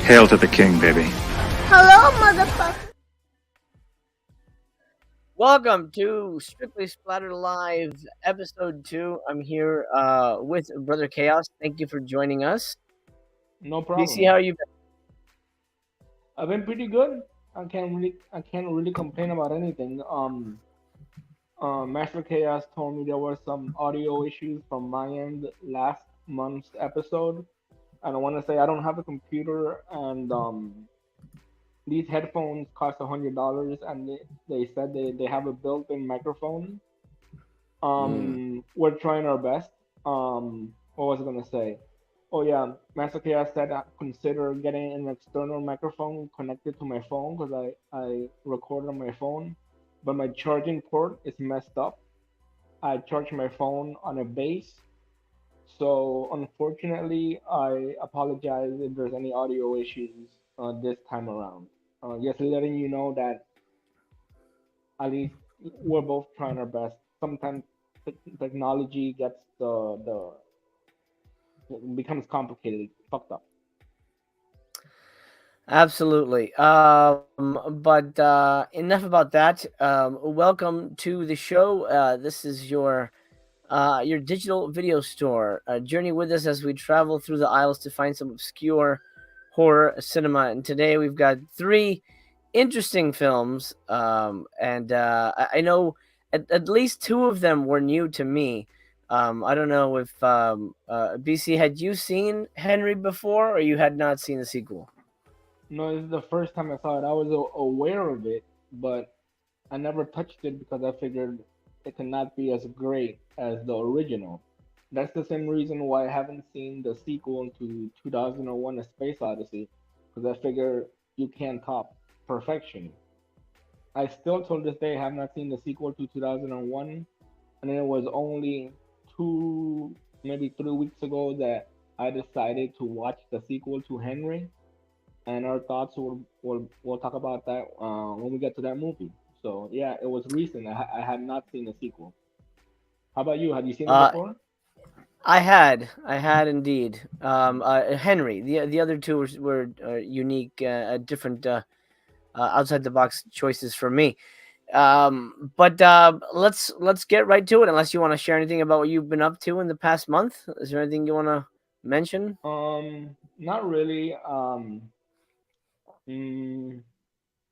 Hail to the king, baby. Hello, motherfucker. Welcome to Strictly Splattered Live, Episode 2. I'm here with Brother Chaos. Thank you for joining us. No problem. BC, how are you been? I've been pretty good. I can't really complain about anything. Master Chaos told me there were some audio issues from my end last month's episode. And I want to say I don't have a computer, and these headphones cost $100, and they said they have a built-in microphone. We're trying our best. What was I gonna say? Oh yeah, Master Chaos said I consider getting an external microphone connected to my phone because I record on my phone, but my charging port is messed up. I charge my phone on a base, so unfortunately, I apologize if there's any audio issues this time around. Just letting you know that at least we're both trying our best. Sometimes technology gets the becomes complicated, fucked up. Absolutely. But enough about that. Welcome to the show. This is your digital video store. Journey with us as we travel through the aisles to find some obscure horror cinema. And today we've got three interesting films. And I know at least two of them were new to me. I don't know if BC, had you seen Henry before, or you had not seen the sequel? No, this is the first time I saw it. I was aware of it, but I never touched it because I figured it cannot be as great as the original. That's the same reason why I haven't seen the sequel to 2001: A Space Odyssey, because I figure you can't top perfection. I still, till this day, have not seen the sequel to 2001, and then it was only two, maybe 3 weeks ago that I decided to watch the sequel to Henry, and our thoughts we'll talk about that when we get to that movie. So yeah, it was recent. I had not seen the sequel. How about you? Have you seen it Uh, before? I had indeed. Henry. The other two were unique, different, outside the box choices for me. But let's get right to it. Unless you want to share anything about what you've been up to in the past month, is there anything you want to mention? Not really. Mm,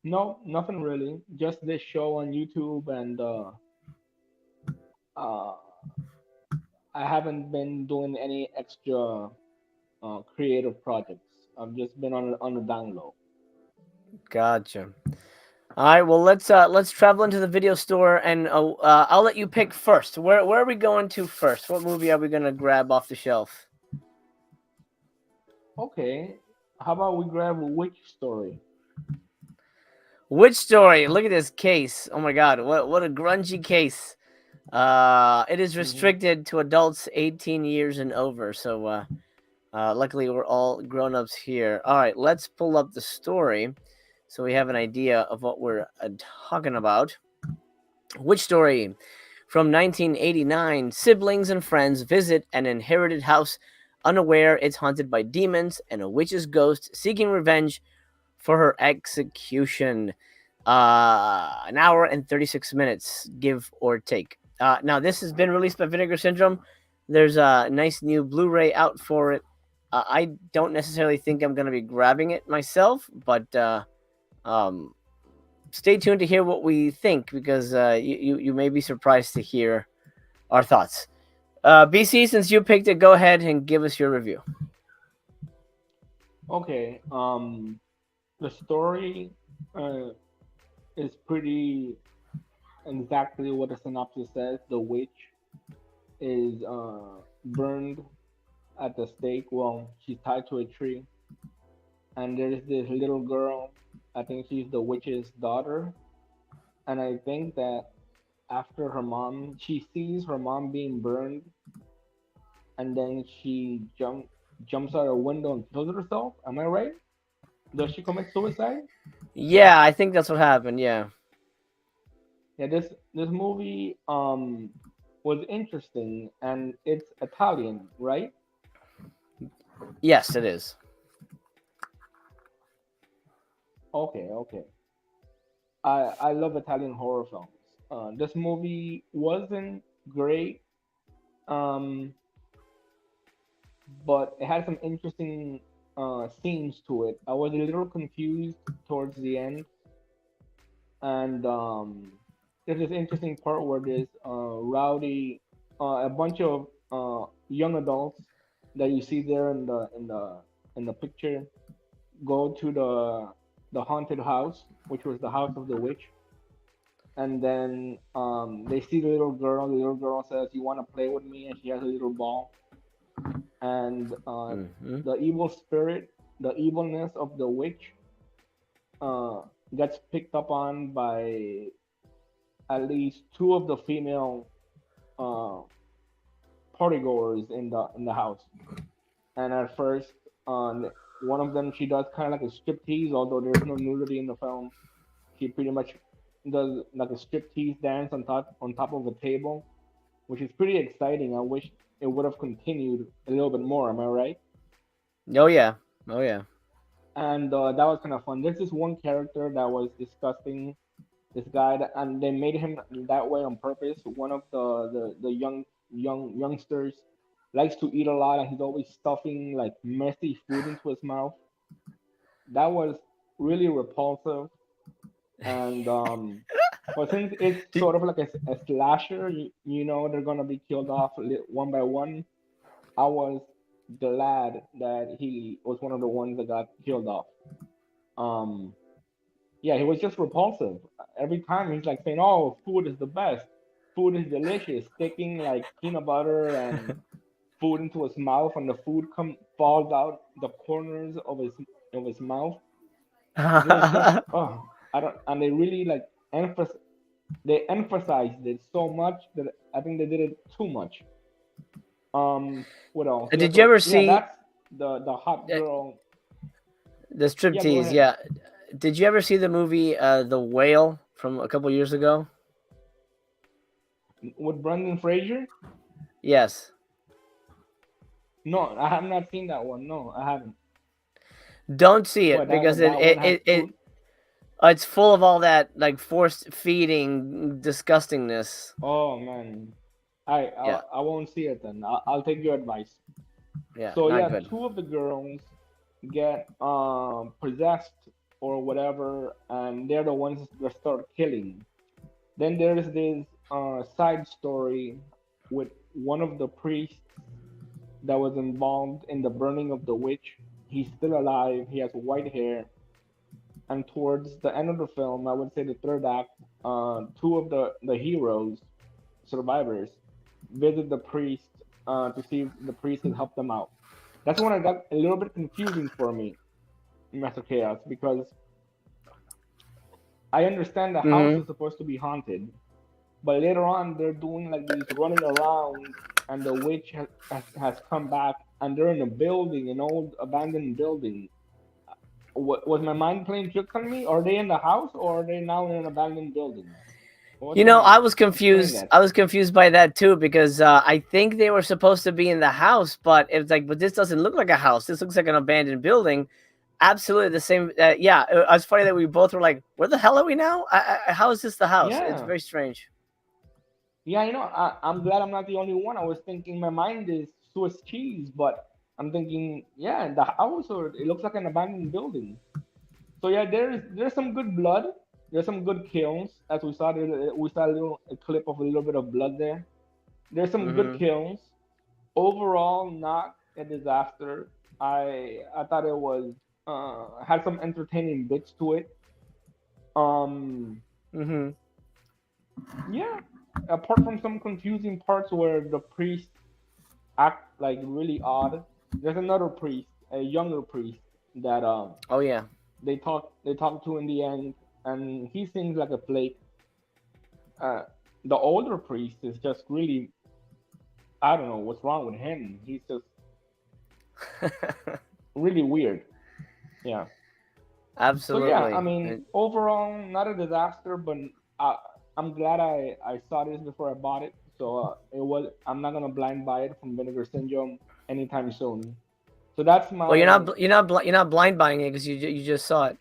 no, nothing really. Just this show on YouTube, and uh, I haven't been doing any extra creative projects. I've just been on the down low. Gotcha. All right. Well, let's travel into the video store, and I'll let you pick first. Where are we going to first? What movie are we gonna grab off the shelf? Okay, how about we grab Witch Story? Which story? Look at this case. Oh my god, what a grungy case. It is Hmm. restricted to adults 18 years and over. So luckily we're all grown-ups here. All right, let's pull up the story so we have an idea of what we're talking about. Which story? From 1989, siblings and friends visit an inherited house unaware it's haunted by demons and a witch's ghost seeking revenge for her execution. An hour and 36 minutes, give or take. Now, this has been released by Vinegar Syndrome. There's a nice new Blu-ray out for it. I don't necessarily think I'm going to be grabbing it myself, but um, stay tuned to hear what we think, because you may be surprised to hear our thoughts. BC, since you picked it, go ahead and give us your review. Okay. The story is pretty exactly what the synopsis says. The witch is burned at the stake. Well, she's tied to a tree, and there's this little girl. I think she's the witch's daughter, and I think that after she sees her mom being burned, and then she jumps out a window and kills herself. Am I right? Does she commit suicide? Yeah, I think that's what happened. Yeah. Yeah, this movie was interesting, and it's Italian, right? Yes, it is. Okay. I love Italian horror films. This movie wasn't great, um, but it had some interesting scenes to it. I was a little confused towards the end, and there's this interesting part where this rowdy, a bunch of young adults that you see there in the picture go to the haunted house, which was the house of the witch, and then they see the little girl. The little girl says, "You want to play with me?" And she has a little ball, and Hmm. the evil spirit, the evilness of the witch, uh, gets picked up on by at least two of the female uh, partygoers in the house. And at first, one of them, she does kind of like a striptease, although there's no nudity in the film. She pretty much does like a striptease dance on top of a table, which is pretty exciting. I wish it would have continued a little bit more. Am I right? Oh yeah. Oh yeah. And that was kind of fun. There's this one character that was disgusting. This guy, and they made him that way on purpose. One of the youngsters likes to eat a lot, and he's always stuffing like messy food into his mouth. That was really repulsive. And but since it's Did, sort of like a slasher, they're gonna be killed off one by one. I was glad that he was one of the ones that got killed off. Um, yeah, he was just repulsive. Every time he's like saying, "Oh, food is the best. Food is delicious," sticking like peanut butter and food into his mouth, and the food come falls out the corners of his mouth. It was just I don't, and they really like emphasized it so much that I think they did it too much. What else? did you ever Yeah, see that's the hot uh, girl. the Yeah, go striptease? ahead. Yeah. Did you ever see the movie The Whale from a couple years ago? With Brendan Fraser? Yes. No, I have not seen that one. No, I haven't. Don't see it What that because what that one has food? it's full of all that like forced feeding disgustingness. Oh man, I I, Yeah. I won't see it then. I'll take your advice. Yeah. So Not yeah, good. two of the girls get possessed or whatever, and they're the ones that start killing. Then there's this side story with one of the priests that was involved in the burning of the witch. He's still alive. He has white hair. And towards the end of the film, I would say the third act, two of the heroes, survivors, visit the priest to see if the priest can help them out. That's when it got a little bit confusing for me, Master Chaos, because I understand the house Mm-hmm. is supposed to be haunted, but later on they're doing like these running around, and the witch has come back, and they're in a building, an old abandoned building. Was my mind playing tricks on me? Are they in the house or are they now in an abandoned building? What's You know, going I on? was Explain confused. that. I was confused by that too because I think they were supposed to be in the house, but it's like, but this doesn't look like a house. This looks like an abandoned building. Absolutely the same. Yeah, it's funny that we both were like, "Where the hell are we now? How is this the house?" It's Yeah, very strange. yeah. I'm glad I'm not the only one. I was thinking my mind is Swiss cheese, but I'm thinking, yeah, the house or it looks like an abandoned building. So yeah, there's some good blood. There's some good kills, as we saw. We saw a clip of a little bit of blood there. There's some good Mm-hmm. kills. Overall, not a disaster. I thought it was had some entertaining bits to it. Um, Mm-hmm. yeah. Apart from some confusing parts where the priests act like really odd, there's another priest, a younger priest that Oh yeah. they talk to in the end, and he seems like a flake. Uh, the older priest is just really, I don't know what's wrong with him. He's just really weird. Yeah. So yeah, I Absolutely. mean, overall, not a disaster, but uh, I'm glad I saw this before I bought it. So it was I'm not gonna blind buy it from Vinegar Syndrome anytime soon. So that's Well, my you're not blind buying it because you just saw it.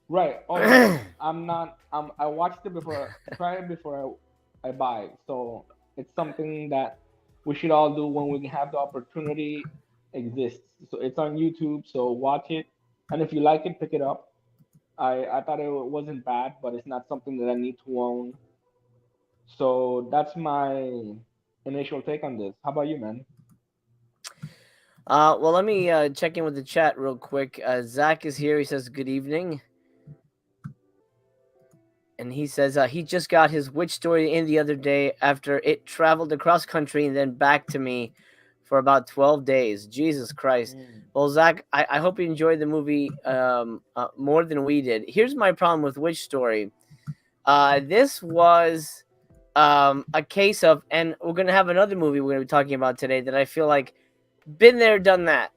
Right. Oh no, I'm not. I watched it before, try it before I buy it. So it's something that we should all do when we have the opportunity exists. So it's on YouTube. So watch it, and if you like it, pick it up. I thought it wasn't bad, but it's not something that I need to own. So that's my initial take on this. How about you, man? Well, let me check in with the chat real quick. Zach is here. He says good evening, and he says he just got his witch story in the other day after it traveled across country and then back to me for about 12 days. Jesus Christ. Mm. Well, Zach, I hope you enjoyed the movie more than we did. Here's my problem with Witch Story. This was a case of, and we're going to have another movie we're going to be talking about today that I feel like been there, done that.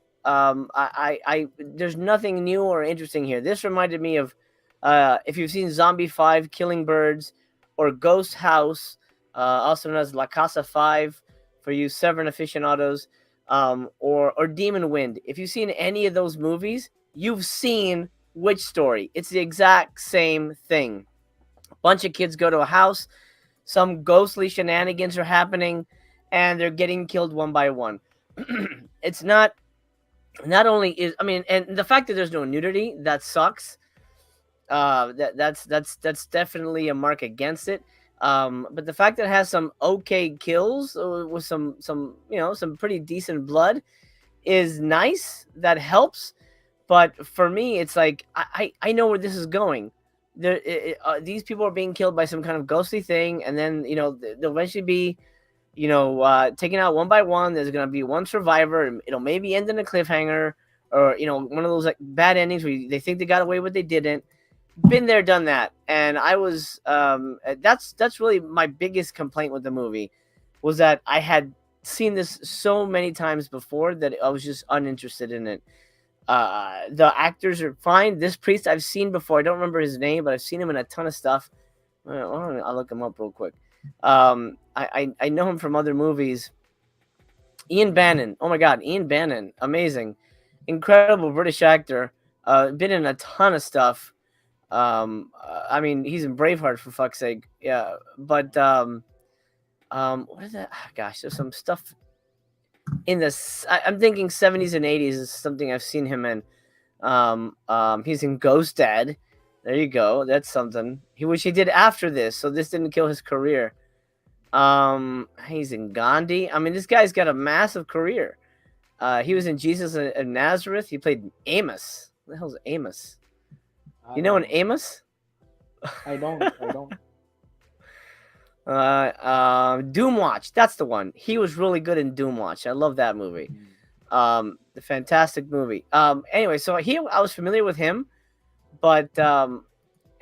There's nothing new or interesting here. This reminded me of if you've seen Zombie 5, Killing Birds, or Ghost House, also known as La Casa 5 for you Severn aficionados, or Demon Wind. If you've seen any of those movies, you've seen Witch Story. It's the exact same thing. A bunch of kids go to a house, some ghostly shenanigans are happening, and they're getting killed one by one. It's not only is, I mean, and the fact that there's no nudity, that sucks. That's definitely a mark against it. But the fact that it has some okay kills with some pretty decent blood is nice. That helps. But for me, it's like I know where this is going. These people are being killed by some kind of ghostly thing, and then they'll eventually be taken out one by one. There's gonna be one survivor, and it'll maybe end in a cliffhanger, or one of those like bad endings where they think they got away, but they didn't. Been there, done that, and I was that's really my biggest complaint with the movie, was that I had seen this so many times before that I was just uninterested in it. The actors are fine. This priest I've seen before. I don't remember his name, but I've seen him in a ton of stuff. I'll look him up real quick. I know him from other movies. Ian Bannon. Oh my God, Ian Bannon, amazing, incredible British actor. Been in a ton of stuff. I mean, he's in Braveheart for fuck's sake. Yeah, but what is that? Gosh, there's some stuff in this. I'm thinking 70s and 80s is something I've seen him in. He's in Ghost Dad. There you go. That's something. Which he did after this, so this didn't kill his career. He's in Gandhi. I mean, this guy's got a massive career. He was in Jesus of Nazareth. He played Amos. What the hell's Amos? You know an Amos? I don't. I don't. Doomwatch. That's the one. He was really good in Doomwatch. I love that movie. The fantastic movie. Anyway, so I was familiar with him, but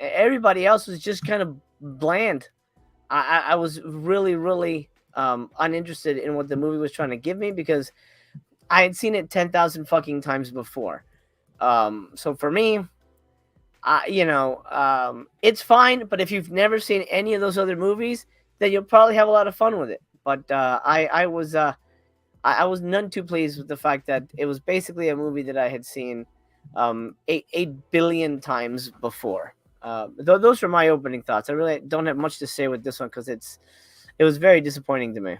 everybody else was just kind of bland. I was really uninterested in what the movie was trying to give me because I had seen it 10,000 fucking times before. So for me, it's fine. But if you've never seen any of those other movies, then you'll probably have a lot of fun with it. But I was none too pleased with the fact that it was basically a movie that I had seen 8 billion times before. Those are my opening thoughts. I really don't have much to say with this one because it was very disappointing to me.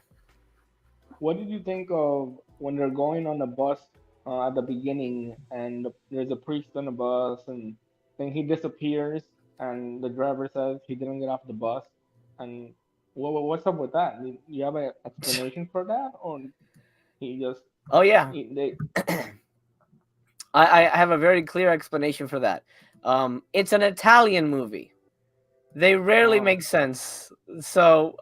What did you think of when they're going on the bus at the beginning and there's a priest on the bus and then he disappears and the driver says he didn't get off the bus and what's up with that? Do you have an explanation for that or he just Oh yeah, they I have a very clear explanation for that. It's an Italian movie. They rarely oh make sense. So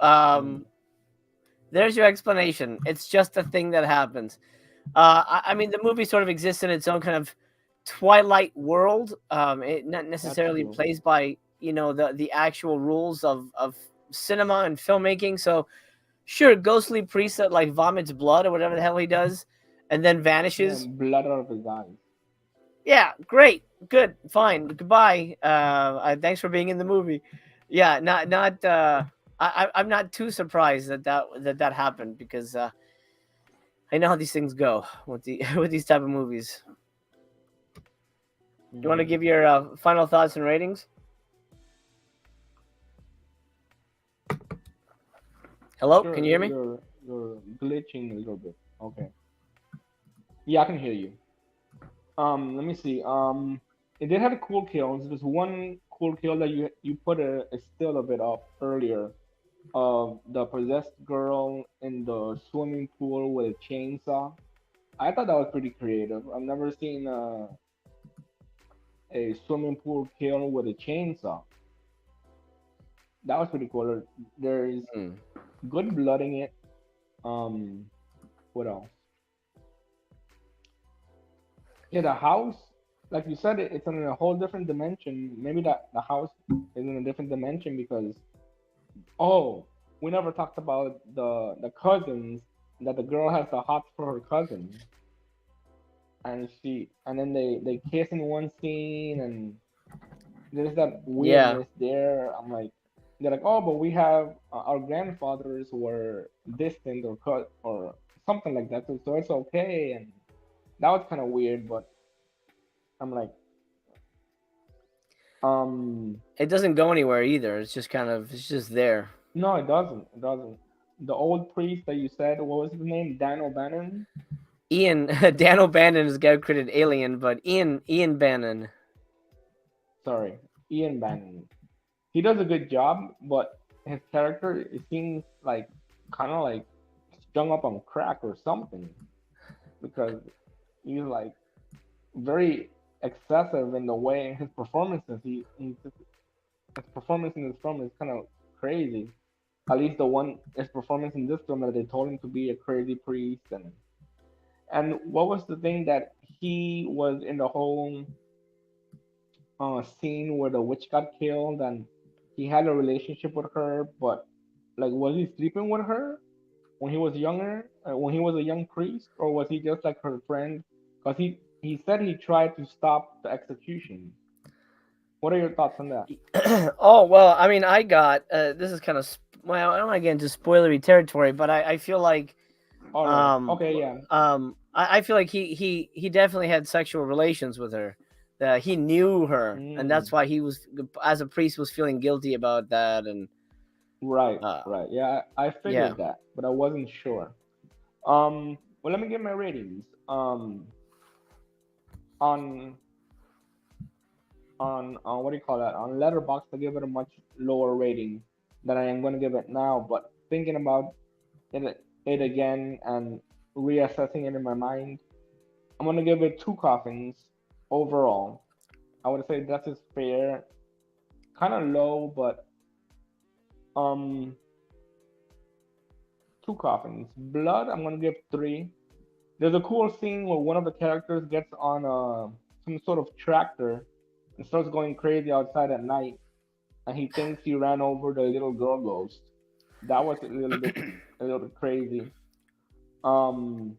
there's your explanation. It's just a thing that happens. I mean, the movie sort of exists in its own kind of Twilight world. It not that's necessarily true. plays by the actual rules of cinema and filmmaking. So sure, ghostly priest that like vomits blood or whatever the hell he does, and then Yeah, vanishes. blood out of his eyes. Yeah, great, good, fine, goodbye. Thanks for being in the movie. Yeah, not. I'm not too surprised that happened because I know how these things go with with these type of movies. You want to give your final thoughts and ratings? Hello, Sure, can you hear me? you're glitching a little bit. Okay. Yeah, I can hear you. Let me see. It did have cool kills. There's one cool kill that you put a still of it up earlier of the possessed girl in the swimming pool with a chainsaw. I thought that was pretty creative. I've never seen a swimming pool kill with a chainsaw. That was pretty cool. There's Hmm. good blood in it. Um, what else? Yeah, the house, like you said, it's in a whole different dimension. Maybe that the house is in a different dimension because oh, we never talked about the cousins that the girl has the hots for her cousin, and then they kiss in one scene and there's that Yeah. weirdness there. I'm like, they're like, oh, but we have our grandfathers were distant or cut or something like that, so it's okay. And that was kind of weird, but I'm like, um, It doesn't go anywhere either. It's just there. no, it doesn't. It doesn't. The old priest that you said, what was his name? Dan O'Bannon? Ian Dan O'Bannon is the guy who created Alien, but Ian Bannon. Sorry, Ian Bannon. He does a good job, but his character it seems like kind of like strung up on crack or something because he's like very excessive in the way his performances. His performance in this film is kind of crazy. At least the one his performance in this film that they told him to be a crazy priest and what was the thing that he was in the whole scene where the witch got killed and he had a relationship with her, but like was he sleeping with her when he was younger, when he was a young priest, or was he just like her friend? Because he said he tried to stop the execution. What are your thoughts on that? Oh well, I mean, I got this is kind of well, I don't want to get into spoilery territory, but I feel like All right. Okay. Yeah. I feel like he definitely had sexual relations with her. He knew her, and that's Mm, why he was, as a priest, was feeling guilty about that. And right. uh, Right. Yeah. I yeah, figured that, but I wasn't sure. Well, let me get my ratings. On what do you call that? On Letterboxd, I give it a much lower rating than I am going to give it now. But thinking about it again and reassessing it in my mind, I'm going to give it two coffins overall. I would say that is fair. Kind of low, but um, two coffins. Blood, I'm going to give three. There's a cool scene where one of the characters gets on some sort of tractor and starts going crazy outside at night and he thinks he ran over the little girl ghost. That was a little bit crazy. Um,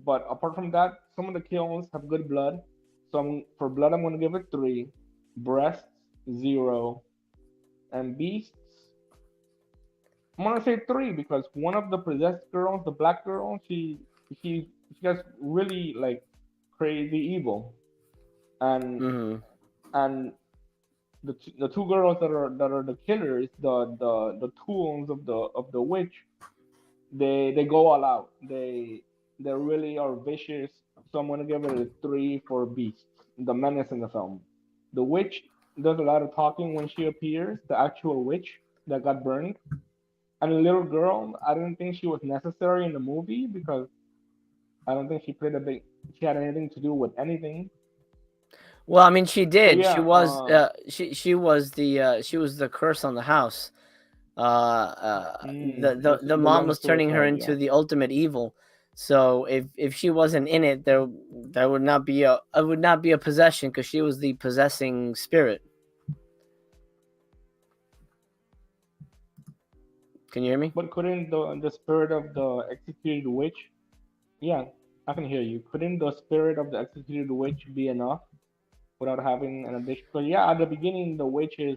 but apart from that, some of the kills have good blood. So for blood, I'm gonna give it three. Breasts zero, and beasts, I'm gonna say three because one of the possessed girls, the black girl, she gets really like crazy evil, and hmm and the two girls that are the killers, the tools of the witch, they go all out. They really are vicious. So I'm gonna give it a three for Beast, the menace in the film. The witch does a lot of talking when she appears, the actual witch that got burned. And the little girl, I didn't think she was necessary in the movie because I don't think she had anything to do with anything. Well, I mean, she So did. yeah, She was the curse on the house. The the mom one was turning her suicide, into yeah. the ultimate evil. So if she wasn't in it, there would not be a it would not be a possession because she was the possessing spirit. Can you hear me? But couldn't the spirit of the executed witch? Yeah, I can hear you. Couldn't the spirit of the executed witch be enough without having an addition? Because yeah, at the beginning, the witch is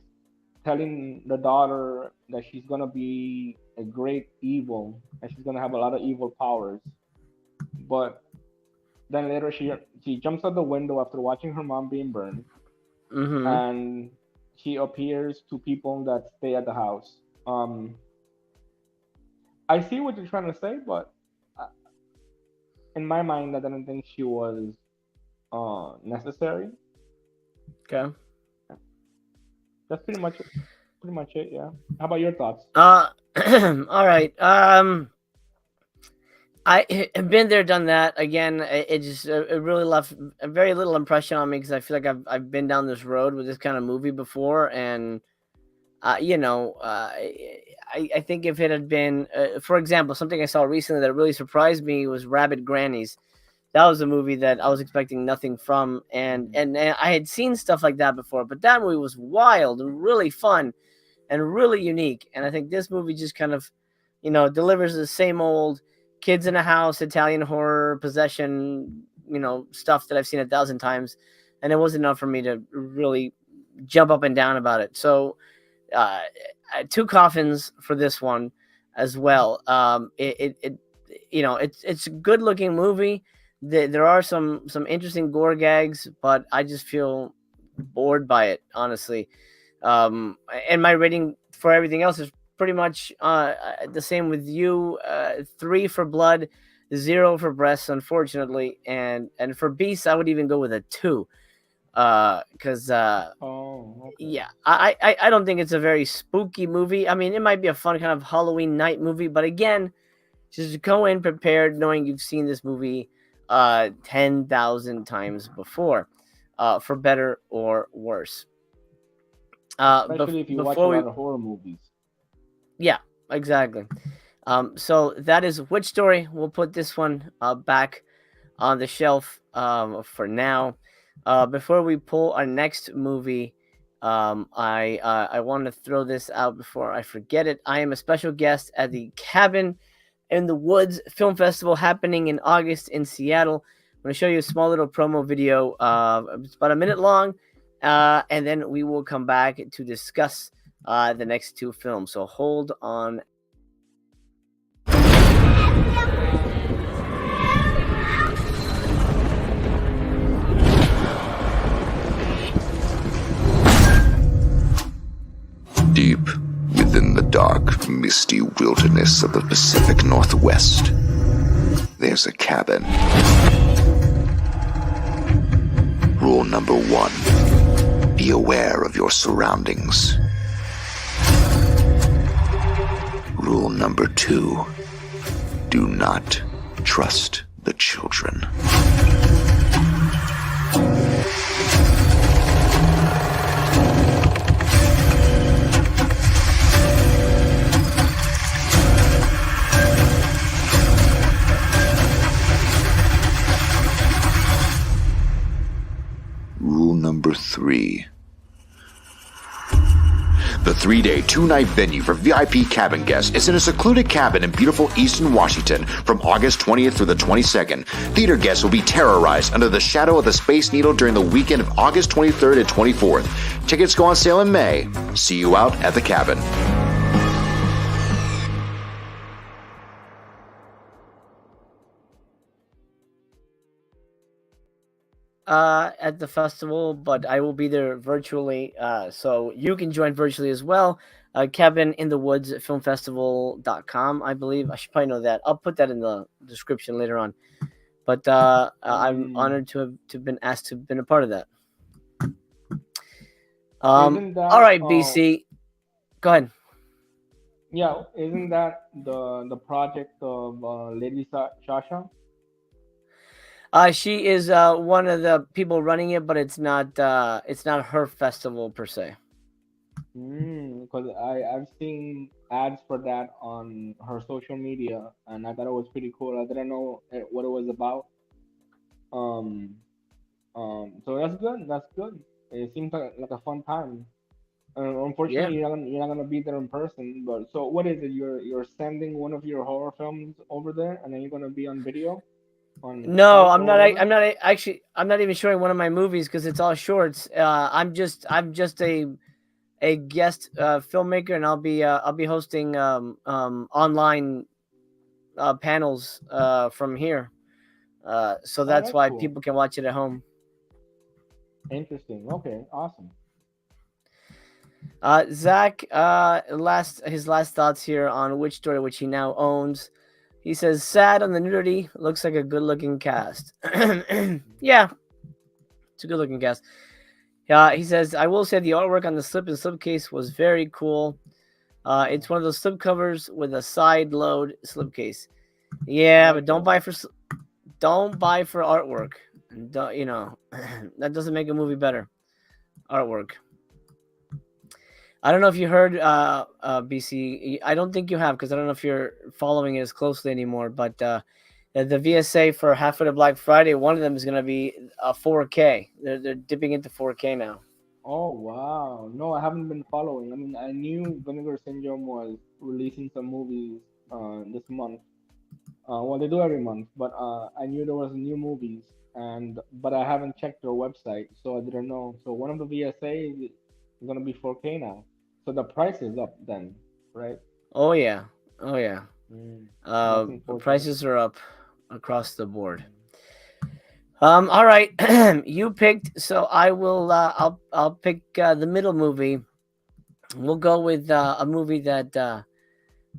telling the daughter that she's gonna be a great evil and she's gonna have a lot of evil powers. But Then later she jumps out the window after watching her mom being burned, Mm-hmm. and she appears to people that stay at the house. I see what you're trying to say, but uh, in my mind, I didn't think she was necessary. Okay. That's pretty much it. Yeah. How about your thoughts? All right. I have been there, done that. Again, it just it really left a very little impression on me because I feel like I've been down this road with this kind of movie before, and I think if it had been, for example, something I saw recently that really surprised me was Rabbit Grannies. That was a movie that I was expecting nothing from, and I had seen stuff like that before, but that movie was wild and really fun and really unique. And I think this movie just kind of, delivers the same old kids in a house, Italian horror, possession, stuff that I've seen 1,000 times, and it wasn't enough for me to really jump up and down about it. So, uh, two coffins for this one as well. It's a good looking movie. There are some interesting gore gags, but I just feel bored by it, honestly. And my rating for everything else is pretty much the same with you. 3 for blood, 0 for breasts, unfortunately, and for beasts, I would even go with a 2. Because Oh, okay. yeah, I don't think it's a very spooky movie. I mean, it might be a fun kind of Halloween night movie, but again, just go in prepared, knowing you've seen this movie 10,000 times before, for better or worse. Especially if you watch a Before we, lot of horror movies. yeah, exactly. So that is Witch Story. We'll put this one back on the shelf for now. Before we pull our next movie, I want to throw this out before I forget it. I am a special guest at the Cabin in the Woods Film Festival happening in August in Seattle. I'm going to show you a small little promo video. It's about a minute long, and then we will come back to discuss the next two films. So hold on. Deep within the dark, misty wilderness of the Pacific Northwest, there's a cabin. Rule number 1, be aware of your surroundings. Rule number 2, do not trust the children. Rule number 3. The 3-day, 2-night venue for VIP cabin guests is in a secluded cabin in beautiful Eastern Washington from August 20th through the 22nd. Theater guests will be terrorized under the shadow of the Space Needle during the weekend of August 23rd and 24th. Tickets go on sale in May. See you out at the cabin. At the festival, but I will be there virtually, so you can join virtually as well. Cabin in the Woods filmfestival.com, I believe. I should probably know that. I'll put that in the description later on. But I'm honored to have been asked to have been a part of that. Isn't that all right, BC, go ahead. Yeah, isn't that the project of Lady Sasha? She is one of the people running it, but it's not her festival per se. Because I've seen ads for that on her social media, and I thought it was pretty cool. I didn't know what it was about. Um, so that's good. That's good. It seems like a fun time. Yeah. Unfortunately, you're not gonna be there in person. But so what is it? You're sending one of your horror films over there, and then you're gonna be on video on No, Skype I'm or not. whatever. I'm not actually. I'm not even showing one of my movies because it's all shorts. I'm just a guest filmmaker, and I'll be hosting online panels from here. So Oh, that's that's why cool. people can watch it at home. Interesting. Okay, awesome. Zach, his last thoughts here on which story which he now owns. He says, "Sad on the nudity. Looks like a good-looking cast." Yeah, it's a good-looking cast. He says, "I will say the artwork on the slip and slipcase was very cool. It's one of those slip covers with a side load slipcase. I Yeah, but like those. don't buy for artwork. Don't, that doesn't make a movie better. Artwork. I don't know if you heard, BC. I don't think you have because I don't know if you're following it as closely anymore. But the VSA for Half of the Black Friday, one of them is going to be 4K. They're dipping into 4K now. Oh wow. No, I haven't been following. I mean, I knew Vinegar Syndrome was releasing some movies this month. Well, they do every month, but I knew there was new movies, and but I haven't checked their website, so I didn't know. So one of the VSA is gonna be 4K now. So the price is up then, right? Oh yeah, oh yeah. Mm, that's unfortunate. Prices are up across the board. All right, you picked. So I will. I'll pick the middle movie. We'll go with a movie that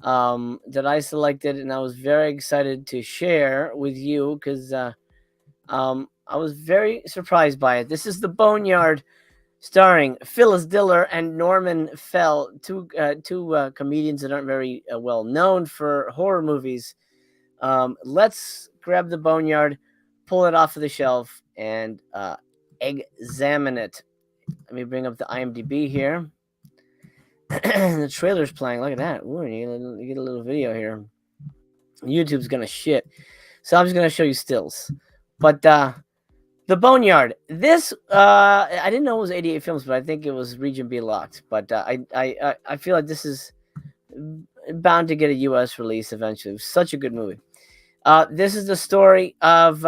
I selected, and I was very excited to share with you because I was very surprised by it. This is The Boneyard, starring Phyllis Diller and Norman Fell, two comedians that aren't very well known for horror movies. Let's grab The Boneyard, pull it off of the shelf, and examine it. Let me bring up the IMDb here. The trailer's playing. Look at that. Ooh, you get a little video here. YouTube's gonna shit. So I'm just gonna show you stills. But The Boneyard. This I didn't know it was 88 films, but I think it was Region B locked. But I feel like this is bound to get a US release eventually. It was such a good movie. This is the story of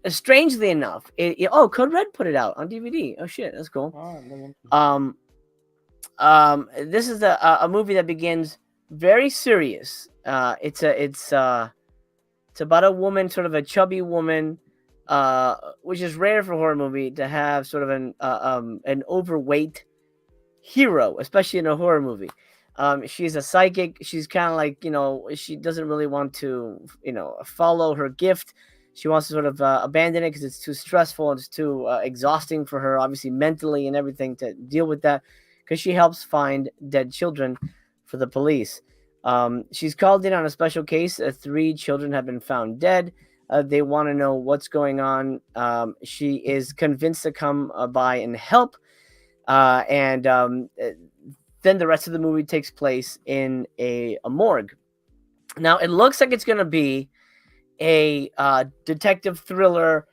strangely enough, Code Red put it out on DVD. Oh shit, that's cool. Oh, that's interesting. This is a movie that begins very serious. It's about a woman, sort of a chubby woman, which is rare for a horror movie to have sort of an overweight hero, especially in a horror movie. She's a psychic. She's kind of like, she doesn't really want to, follow her gift. She wants to sort of abandon it because it's too stressful and it's too exhausting for her, obviously mentally and everything, to deal with that. Because she helps find dead children for the police. She's called in on a special case. 3 children have been found dead. They want to know what's going on. She is convinced to come by and help. And then the rest of the movie takes place in a morgue. Now, it looks like it's going to be a detective thriller,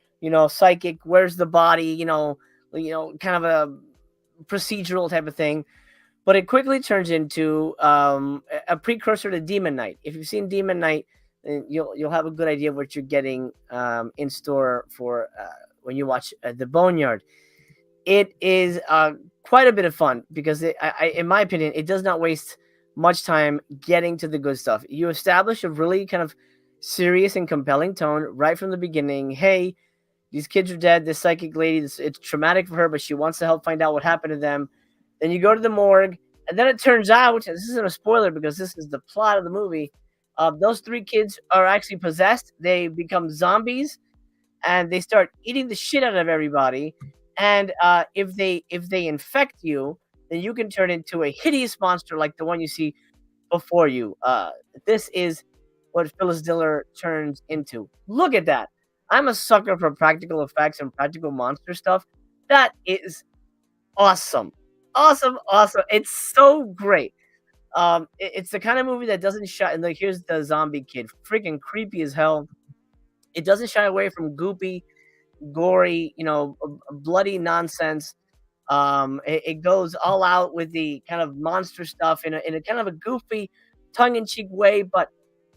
psychic, where's the body, kind of a procedural type of thing. But it quickly turns into a precursor to Demon Knight. If you've seen Demon Knight, you'll have a good idea of what you're getting in store for when you watch The Boneyard. It is quite a bit of fun because in my opinion, it does not waste much time getting to the good stuff. You establish a really kind of serious and compelling tone right from the beginning. Hey, these kids are dead. This psychic lady, it's traumatic for her, but she wants to help find out what happened to them. Then you go to the morgue, and then it turns out, and this isn't a spoiler because this is the plot of the movie, those 3 kids are actually possessed. They become zombies, and they start eating the shit out of everybody. And if they infect you, then you can turn into a hideous monster like the one you see before you. This is what Phyllis Diller turns into. Look at that. I'm a sucker for practical effects and practical monster stuff. That is awesome. Awesome, awesome. It's so great. It's the kind of movie that doesn't shy. Like, here's the zombie kid, freaking creepy as hell. It doesn't shy away from goopy, gory, bloody nonsense. It goes all out with the kind of monster stuff in a kind of a goofy, tongue-in-cheek way, but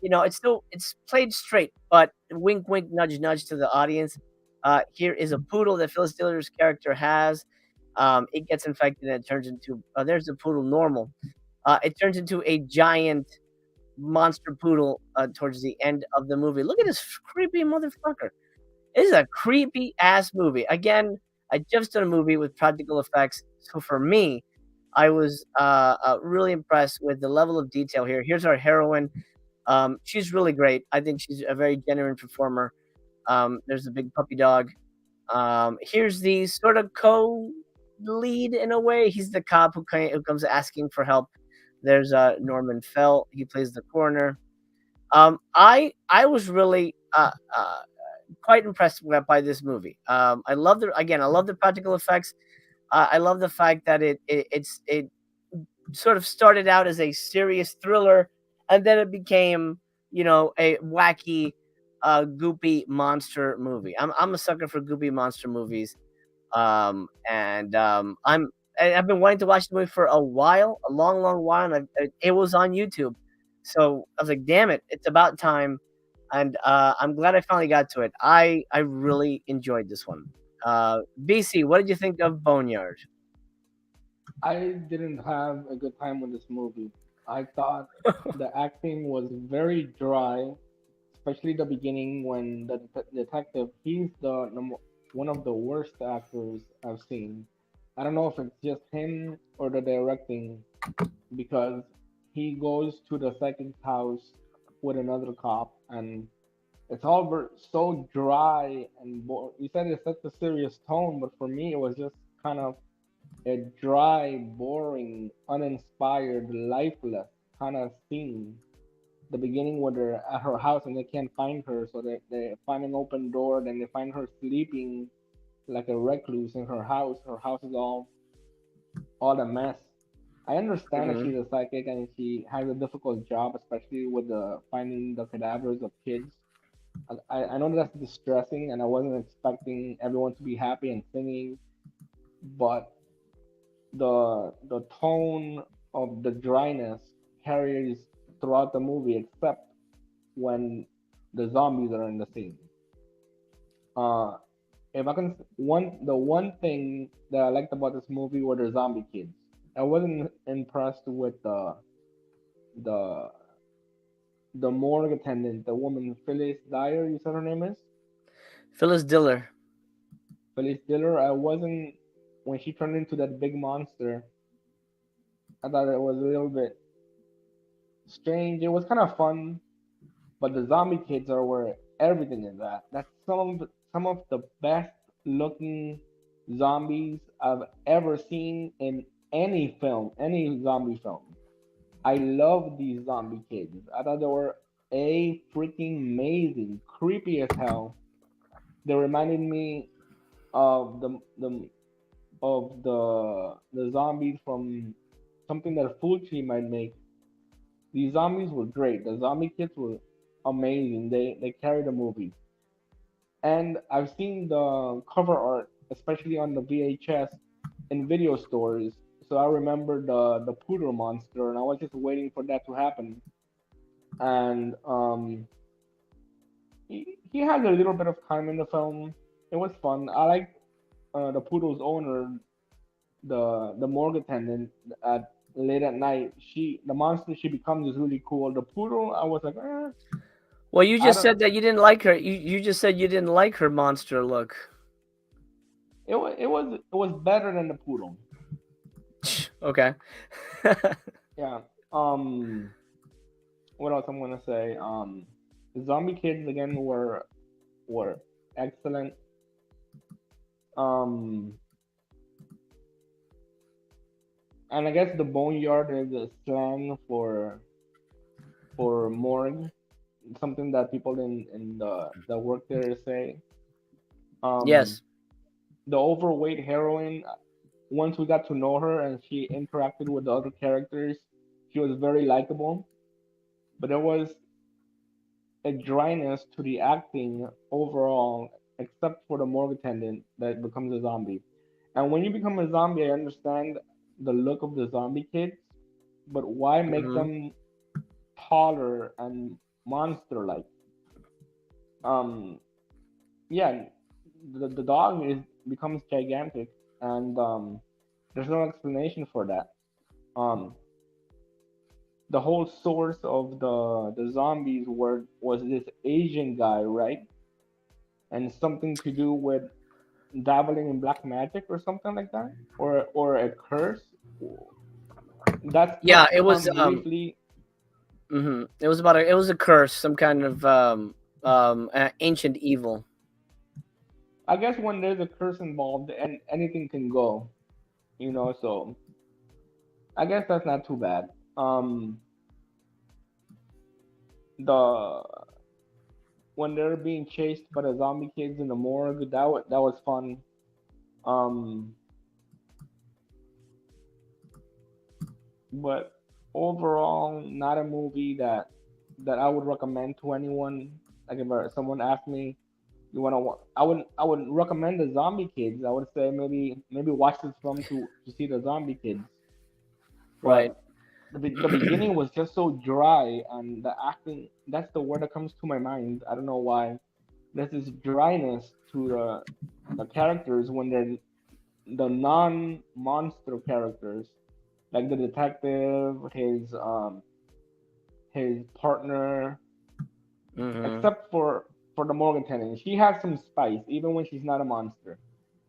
it's played straight, but wink, wink, nudge, nudge to the audience. Here is a poodle that Phyllis Diller's character has. It gets infected and it turns into there's the poodle normal. It turns into a giant monster poodle towards the end of the movie. Look at this creepy motherfucker. This is a creepy ass movie. Again, I just done a movie with practical effects, so for me, I was really impressed with the level of detail here. Here's our heroine. She's really great. I think she's a very genuine performer. There's a big puppy dog. Here's the sort of co-lead in a way. He's the cop who comes asking for help. There's Norman Fell. He plays the coroner. I was really quite impressed by this movie. I love I love the practical effects. I love the fact that it sort of started out as a serious thriller, and then it became, a wacky, goopy monster movie. I'm a sucker for goopy monster movies. And I've been wanting to watch the movie for a while, a long, long while, and it was on YouTube. So I was like, "Damn it, it's about time!" And I'm glad I finally got to it. I really enjoyed this one. BC, what did you think of Boneyard? I didn't have a good time with this movie. I thought the acting was very dry, especially the beginning when the detective, he's one of the worst actors I've seen. I don't know if it's just him or the directing, because he goes to the psychic's house with another cop, and it's all so dry and you said it sets a serious tone, but for me it was just kind of a dry, boring, uninspired, lifeless kind of scene. The beginning where they're at her house and they can't find her, so they find an open door, then they find her sleeping like a recluse in her house. Her house is all a mess. I understand that Hmm. she's a psychic and she has a difficult job, especially with the finding the cadavers of kids. I know that's distressing, and I wasn't expecting everyone to be happy and singing, but the tone of the dryness carries throughout the movie, except when the zombies are in the scene. Uh, if I can, the one thing that I liked about this movie were the zombie kids. I wasn't impressed with the the morgue attendant, the woman Phyllis Dyer. You said her name is Phyllis Diller. Phyllis Diller. I wasn't when she turned into that big monster. I thought it was a little bit strange. It was kind of fun, but the zombie kids are where everything is at. That's some of the best looking zombies I've ever seen in any film, any zombie film. I love these zombie kids. I thought they were a freaking amazing, creepy as hell. They reminded me of the zombies from something that Fulci might make. These zombies were great. The zombie kids were amazing. They carried the movie. And I've seen the cover art, especially on the VHS in video stores. So I remember the poodle monster, and I was just waiting for that to happen. And he had a little bit of time in the film. It was fun. I liked the poodle's owner, the morgue attendant at late at night. The monster she becomes is really cool. The poodle, I was like, Well, you I just don't. said that you didn't like her. You just said you didn't like her monster look. It was better than the poodle. Okay. Yeah. What else I'm gonna say? The zombie kids again were excellent. Um, and I guess the boneyard is a slang for morgue, something that people in the work there say. Um, Yes. the overweight heroine. Once we got to know her and she interacted with the other characters, she was very likable. But there was a dryness to the acting overall, except for the morgue attendant that becomes a zombie. And when you become a zombie, I understand the look of the zombie kids, but why make Hmm. them taller and monster-like? Um, yeah, the dog is becomes gigantic, and there's no explanation for that. Um, the whole source of the zombies was this Asian guy, right? And something to do with dabbling in black magic or something like that, or a curse. That's Yeah, touched it was upon briefly. it was about it was a curse, some kind of ancient evil. I guess when there's a curse involved, and anything can go, So I guess that's not too bad. The When they're being chased by the zombie kids in the morgue, that was fun. Um, but overall, not a movie that I would recommend to anyone. Like if someone asked me, "You want to?" I would recommend the Zombie Kids. I would say maybe watch this film to see the Zombie Kids. Right. But the beginning was just so dry, and the acting. That's the word that comes to my mind. I don't know why. There's this dryness to the characters when they're the non-monster characters, like the detective, his partner, Mm-hmm. except for the Morgan tenant. She has some spice, even when she's not a monster.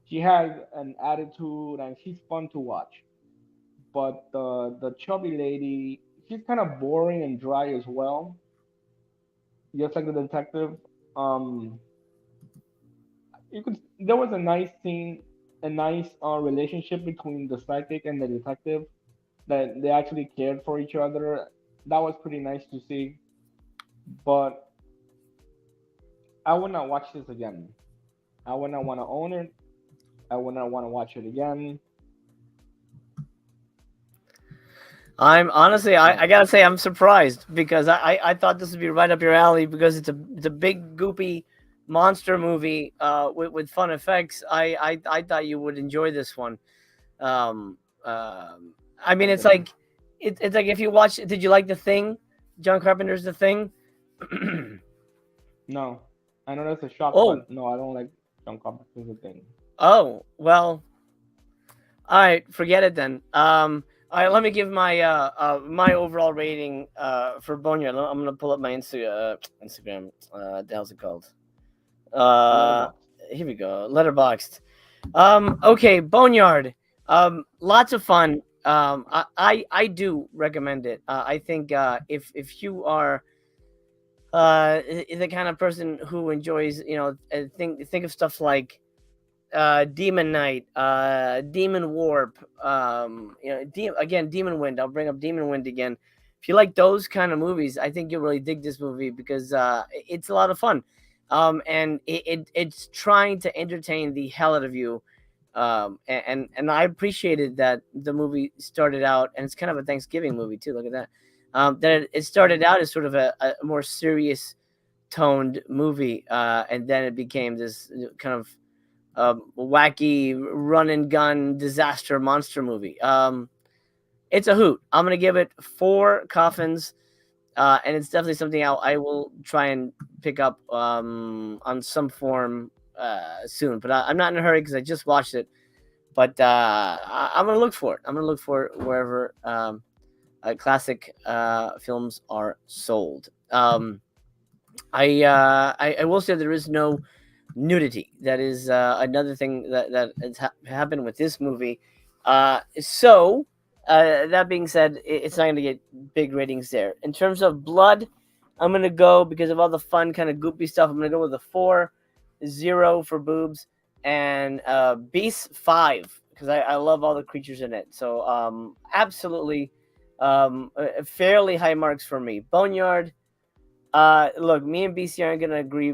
She has an attitude, and she's fun to watch. But the chubby lady, she's kind of boring and dry as well, just like the detective. Um, there was a nice scene, a nice relationship between the psychic and the detective, that they actually cared for each other. That was pretty nice to see. But I would not watch this again. I would not want to own it. I would not want to watch it again. I'm honestly, I No. gotta say, I'm surprised because I thought this would be right up your alley because it's a big goopy monster movie with fun effects. I thought you would enjoy this one. Um, I I mean, it's didn't. like it's like if you watch. Did you like The Thing? John Carpenter's The Thing. No. I know that's a shock, Oh, but no, I don't like John Carpenter's thing. oh, well, all right, forget it then. All right, let me give my overall rating for Boneyard. I'm gonna pull up my Instagram. The hell's it called? Uh, Letterboxd. Here we go. Letterboxed. Okay, Boneyard. Lots of fun. I do recommend it. I think if you are the kind of person who enjoys, think of stuff like Demon Knight, Demon Warp, again, Demon Wind. I'll bring up Demon Wind again. If you like those kind of movies, I think you'll really dig this movie because it's a lot of fun. And it's trying to entertain the hell out of you. And I appreciated that the movie started out, and it's kind of a Thanksgiving movie too. Look at that. That it started out as sort of a more serious toned movie, and then it became this kind of wacky run and gun disaster monster movie. It's a hoot. I'm gonna give it 4 coffins, and it's definitely something I will try and pick up on some form soon. But I'm not in a hurry because I just watched it. But I'm gonna look for it. I'm gonna look for it wherever classic films are sold. I will say there is no nudity. That is another thing that has happened with this movie. That being said, it's not going to get big ratings there. In terms of blood, I'm going to go, because of all the fun kind of goopy stuff, I'm going to go with a 4-0 for boobs, and Beast 5 because I love all the creatures in it. So absolutely fairly high marks for me. Boneyard. Look, me and BC aren't gonna agree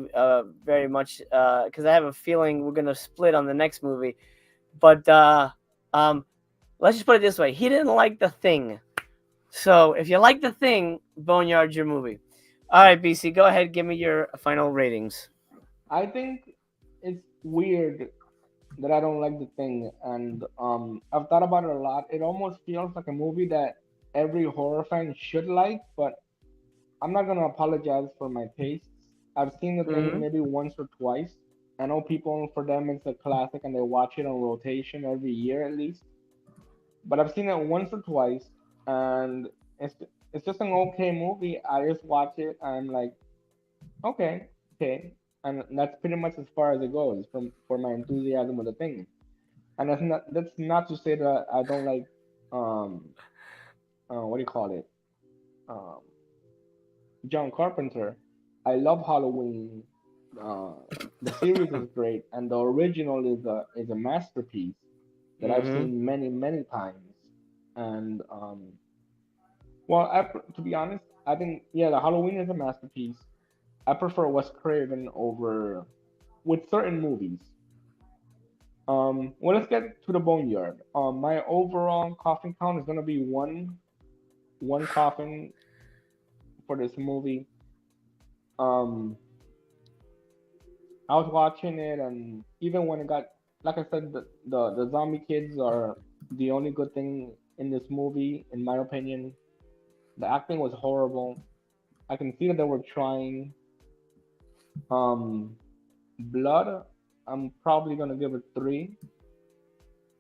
very much because I have a feeling we're gonna split on the next movie. But um, let's just put it this way: he didn't like The Thing. So if you like The Thing, Boneyard's your movie. All right, BC, go ahead, give me your final ratings. I think it's weird that I don't like the thing, and I've thought about it a lot. It almost feels like a movie that every horror fan should like, but I'm not gonna apologize for my tastes. I've seen the thing Mm-hmm. maybe once or twice. I know people, for them it's a classic and they watch it on rotation every year at least. But I've seen it once or twice, and it's It's just an okay movie. I just watch it and I'm like, okay, okay, and that's pretty much as far as it goes from for my enthusiasm with the thing. And that's not to say that I don't like um what do you call it, um John Carpenter. I love Halloween. Uh, the series is great, and the original is a masterpiece that I've Mm-hmm. seen many times. And well, to be honest, I think yeah, the Halloween is a masterpiece. I prefer Wes Craven over with certain movies. Well, let's get to the Boneyard. My overall coffin count is gonna be one coffin for this movie. Um, I was watching it, and even when it got, like I said, the zombie kids are the only good thing in this movie, in my opinion. The acting was horrible. I can see that they were trying. Um, Blood, I'm probably gonna give it three.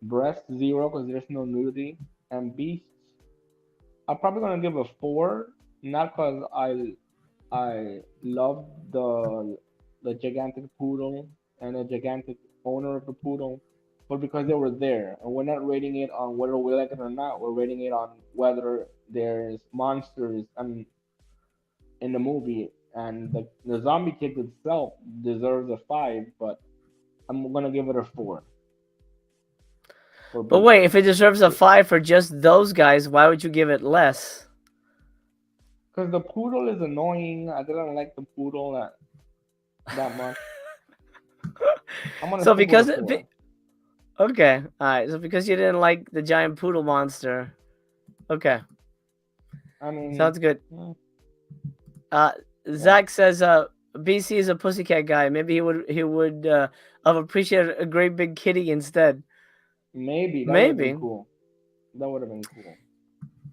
Breast, zero, because there's no nudity. And Beasts, I'm probably gonna give a four, not because I love the gigantic poodle and the gigantic owner of the poodle, but because they were there, and we're not rating it on whether we like it or not. We're rating it on whether there's monsters and in the movie, and the zombie kid itself deserves a five, but I'm gonna give it a four for But Beast. wait, if it deserves a 5 for just those guys, why would you give it less? Because the poodle is annoying. I didn't like the poodle that much. I'm gonna So stick with a because four. okay, all right. So because you didn't like the giant poodle monster, okay, I mean, sounds good. mm, Uh, yeah, Zach says, BC is a pussycat guy. Maybe he would have appreciated a great big kitty instead. maybe that would have been Maybe. cool. That would have been cool.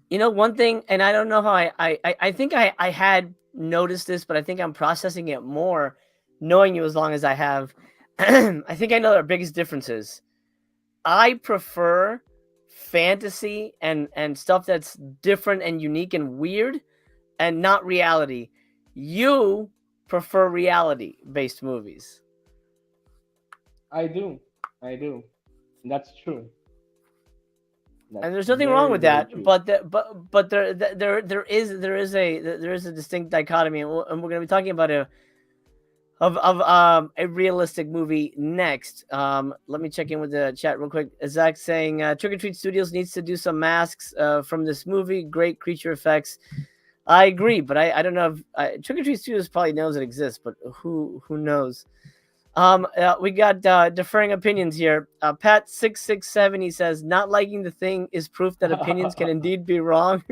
You know, one thing, and I don't know how I think I had noticed this, but I think I'm processing it more, knowing you as long as I have. I think I know our biggest differences. I prefer fantasy and stuff that's different and unique and weird, and not reality. You prefer reality based movies. I do, I do. That's true. That's And there's nothing wrong very with very that, true. but there is a distinct dichotomy, and we're going to be talking about a realistic movie next. Let me check in with the chat real quick. Zach saying Trick or Treat Studios needs to do some masks from this movie. Great creature effects. I agree, but I don't know if Trick or Treat Studios probably knows it exists, but who knows? We got deferring opinions here. Pat667, he says not liking the thing is proof that opinions can indeed be wrong.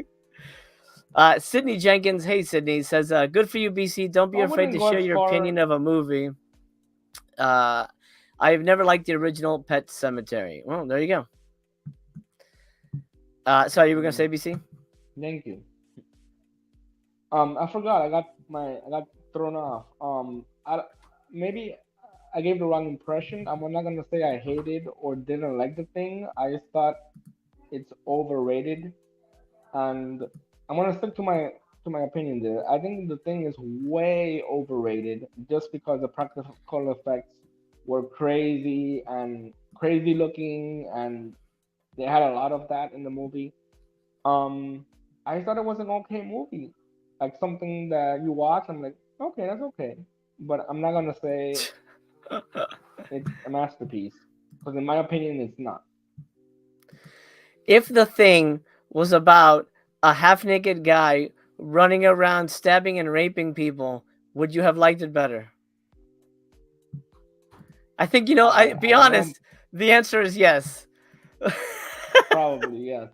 Sydney Jenkins, hey Sydney, says good for you, BC. Don't be I afraid wouldn't to go share as your far. opinion of a movie. I've never liked the original Pet Cemetery. Well, there you go. Sorry, you were gonna say BC? Thank you. I forgot. I got thrown off. Maybe I gave the wrong impression. I'm not gonna say I hated or didn't like the thing. I just thought it's overrated, and I'm gonna stick to my opinion there. I think the thing is way overrated just because the practical effects were crazy and crazy looking, and they had a lot of that in the movie. Um, I thought it was an okay movie, like something that you watch. I'm like, okay, that's okay, but I'm not gonna say it's a masterpiece because, in my opinion, it's not. If the thing was about a half naked guy running around stabbing and raping people, would you have liked it better? I think I be I don't know. honest. The answer is yes. Probably yes.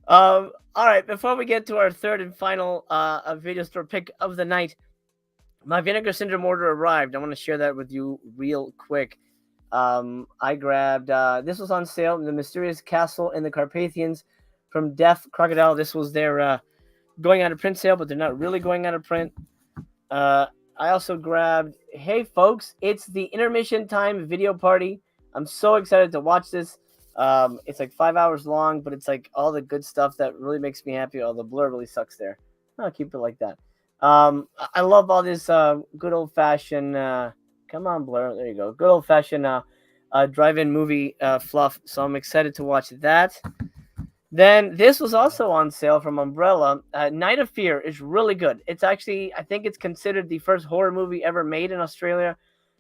All right. Before we get to our third and final video store pick of the night, my Vinegar Syndrome order arrived. I want to share that with you real quick. I grabbed this was on sale, The Mysterious Castle in the Carpathians from Deaf Crocodile. This was their going out of print sale, but they're not really going out of print. I also grabbed, hey folks, it's the intermission time video party. I'm so excited to watch this. It's like 5 hours long, but it's like all the good stuff that really makes me happy. All the blur really sucks there. I'll keep it like that. I love all this good old fashioned. Come on, Blur. There you go. Good old fashioned drive-in movie fluff. So I'm excited to watch that. Then this was also on sale from Umbrella. Night of Fear is really good. It's actually, I think it's considered the first horror movie ever made in Australia,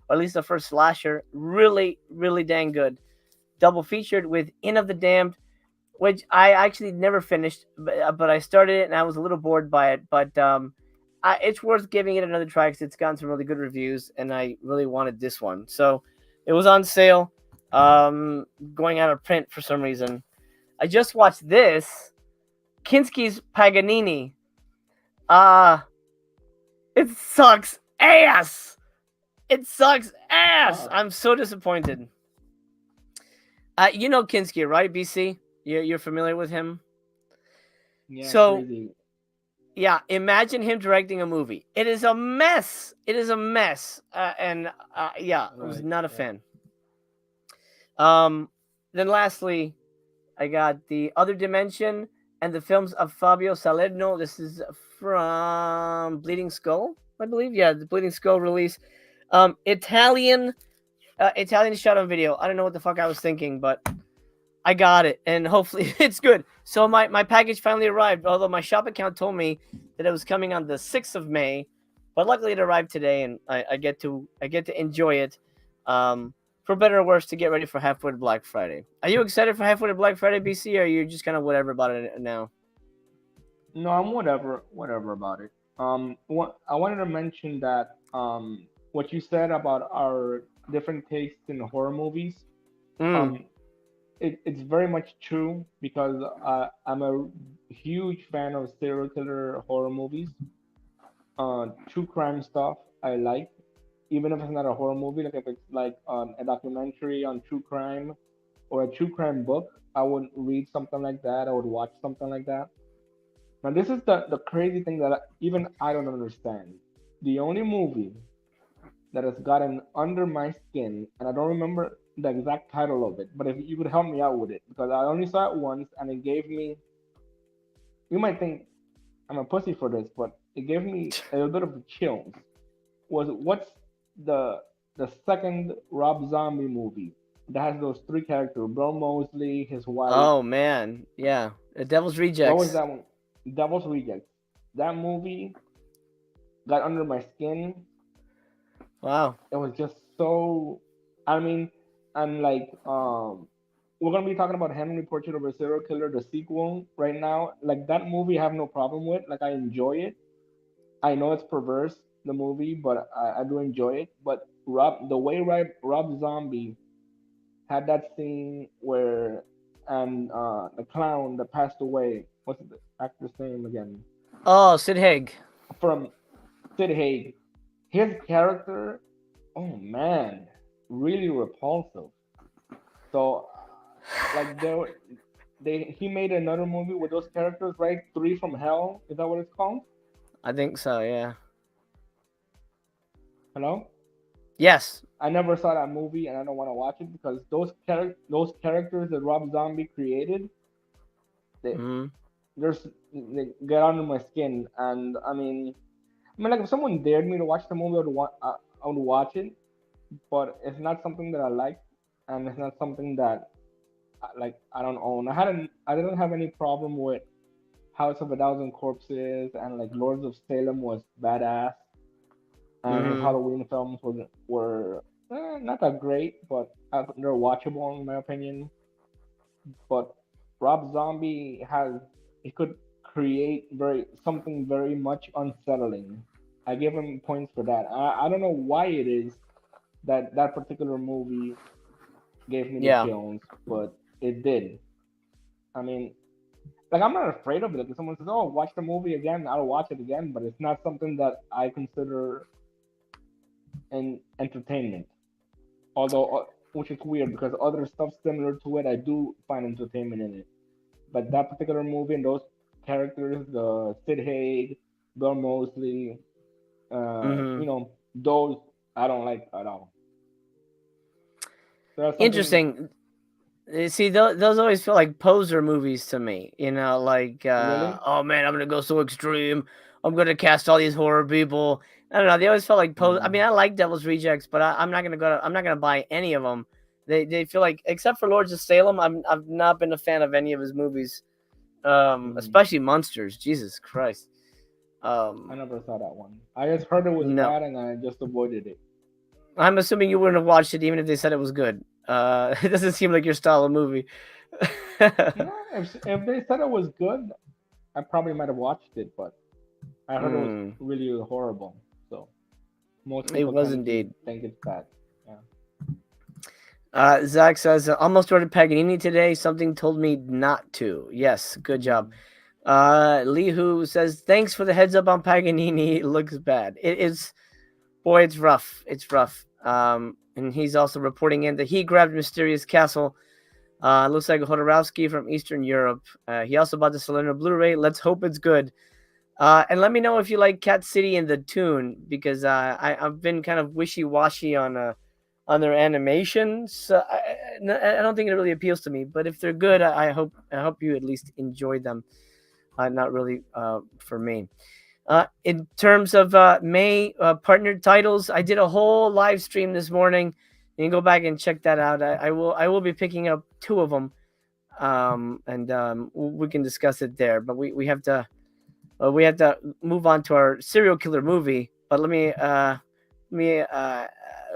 or at least the first slasher. Really, really dang good. Double featured with Inn of the Damned, which I actually never finished, but I started it and I was a little bored by it. But it's worth giving it another try because it's gotten some really good reviews, and I really wanted this one. So it was on sale, going out of print for some reason. I just watched this, Kinski's Paganini. It sucks ass. It sucks ass. I'm so disappointed. You know Kinski, right, BC? You're familiar with him? Yeah, So, crazy. yeah, imagine him directing a movie. It is a mess. It is a mess. Yeah, I was not a fan. Then lastly, I got The Other Dimension and the films of Fabio Salerno. This is from Bleeding Skull, I believe. Yeah, the Bleeding Skull release. Italian shot on video. I don't know what the fuck I was thinking, but I got it, and hopefully it's good. So my package finally arrived, although my shop account told me that it was coming on the 6th of May, but luckily it arrived today, and I get to enjoy it. For better or worse, to get ready for Halfway to Black Friday. Are you excited for Halfway to Black Friday, BC, or are you just kind of whatever about it now? No, I'm whatever about it. What I wanted to mention that what you said about our different tastes in horror movies. Mm. Um, it's very much true because I'm a huge fan of serial killer horror movies. True crime stuff I like, even if it's not a horror movie. Like if it's like a documentary on true crime or a true crime book, I would read something like that. I would watch something like that. Now this is the crazy thing that even I don't understand. The only movie that has gotten under my skin, and I don't remember the exact title of it, but if you could help me out with it, because I only saw it once and it gave me, you might think I'm a pussy for this, but it gave me a little bit of chills. Was what's the the second Rob Zombie movie that has those three characters, Bill Mosley, his wife. Oh man, yeah, The Devil's What was Rejects. that one? Devil's Rejects. That movie got under my skin. Wow. It was just so. I mean, and like we're gonna be talking about Henry Portrait of a Serial Killer, the sequel, right now. Like that movie, I have no problem with. Like I enjoy it. I know it's perverse, the movie, but I do enjoy it. But the way Rob Zombie had that scene where and the clown that passed away. What's the actor's name again? Oh, Sid Haig. From Sid Haig. His character, oh man, really repulsive. So, like he made another movie with those characters, right? Three from Hell, is that what it's called? I think so. Yeah. Hello? Yes. I never saw that movie, and I don't want to watch it because those characters that Rob Zombie created, they Mm-hmm. they get under my skin, and like if someone dared me to watch the movie, I would watch it, but it's not something that I like, and it's not something that like I don't own. I didn't have any problem with House of a Thousand Corpses and like Lords of Salem was badass, and his Mm-hmm. Halloween films were not that great, but they're watchable in my opinion. But Rob Zombie he could create something very much unsettling. I give him points for that. I don't know why it is that that particular movie gave me the Yeah. chills, but it did. I mean, like I'm not afraid of it. Like if someone says, "Oh, watch the movie again," I'll watch it again. But it's not something that I consider an entertainment. Although, which is weird because other stuff similar to it, I do find entertainment in it. But that particular movie and those characters, the Sid Haig, Bill Mosley, Mm-hmm. those I don't like at all. So that's something. Interesting. See, those always feel like poser movies to me. You know, like, Really? oh man, I'm gonna go so extreme. I'm gonna cast all these horror people. I don't know. They always felt like pose. I Mm, mean, I like Devil's Rejects, but I'm not gonna go. I'm not gonna buy any of them. They feel like, except for Lords of Salem, I've not been a fan of any of his movies. mm. Especially Monsters. Jesus Christ. I Um, never saw that one. I just heard it was no. bad and I just avoided it. I'm assuming you wouldn't have watched it even if they said it was good. It doesn't seem like your style of movie. No, if they said it was good, I probably might have watched it, but I heard it was Hmm. really horrible. So most It people was tend to indeed. think it's bad. Yeah. Zach says, almost ordered Paganini today. Something told me not to. Yes, good job. Mm. Lee Hu says, thanks for the heads up on Paganini. It looks bad. It is, boy, it's rough. It's rough. And he's also reporting in that he grabbed Mysterious Castle. Looks like a Hodorowski from Eastern Europe. He also bought the Salerno Blu-ray. Let's hope it's good. And let me know if you like Cat City and the Tune, because I've been kind of wishy-washy on their animations. I don't think it really appeals to me, but if they're good, I hope you at least enjoy them. Not really for me. In terms of May partnered titles, I did a whole live stream this morning. You can go back and check that out. I will be picking up two of them, and we can discuss it there. But we have to move on to our serial killer movie. But let me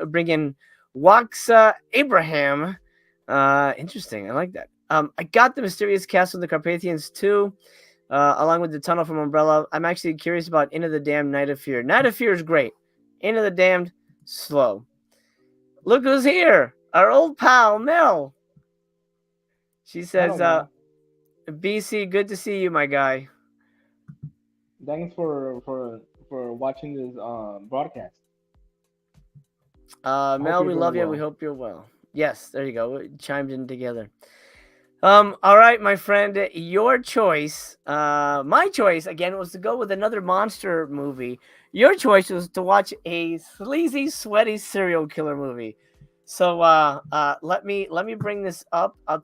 bring in Waxa Abraham. Interesting. I like that. I got the Mysterious Castle of the Carpathians too, along with the Tunnel from Umbrella. I'm actually curious about Into the Damned, Night of Fear. Night of Fear is great. Into the Damned, slow. Look who's here! Our old pal Mel. She Hello, says, Mel. "BC, good to see you, my guy." Thanks for watching this broadcast. I hope Mel, you're we doing love you. We well. hope you're well. Yes, there you go. We chimed in together. All right, my friend, your choice. My choice again was to go with another monster movie. Your choice was to watch a sleazy, sweaty serial killer movie. So let me bring this up. I'll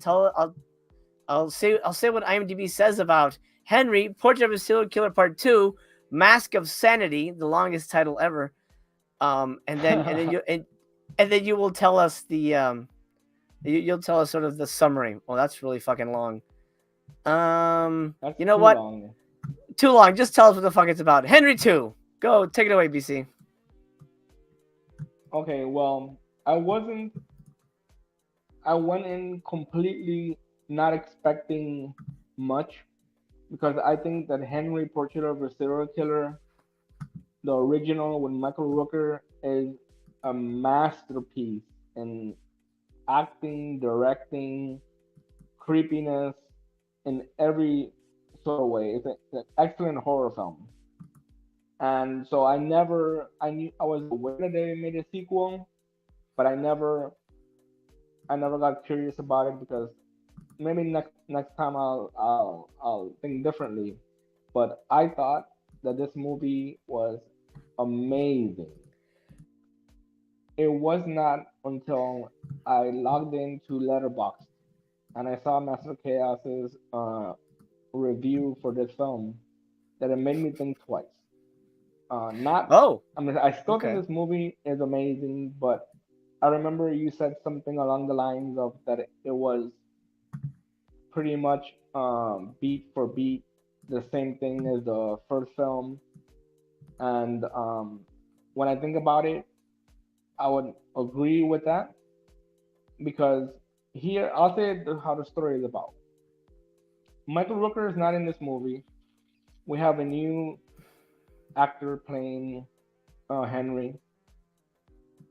say what IMDb says about Henry, Portrait of a Serial Killer Part 2, Mask of Sanity, the longest title ever. And then you will tell us you'll tell us sort of the summary. Well, that's really fucking long. That's You know too what? long. Too long. Just tell us what the fuck it's about. Henry 2. Go, take it away, BC. Okay, well, I wasn't. I went in completely not expecting much because I think that Henry Portrait of a Serial Killer, the original with Michael Rooker, is a masterpiece in acting, directing, creepiness in every sort of way. It's an excellent horror film. And so I knew, I was aware that they made a sequel, but I never got curious about it because maybe next time I'll think differently. But I thought that this movie was amazing. It was not until I logged into Letterboxd and I saw Master Chaos's review for this film that it made me think twice. Not, Oh, I mean, I still think okay. this movie is amazing, but I remember you said something along the lines of that it was pretty much beat for beat the same thing as the first film. And when I think about it, I would agree with that because here I'll say how the story is about. Michael Rooker is not in this movie. We have a new actor playing Henry,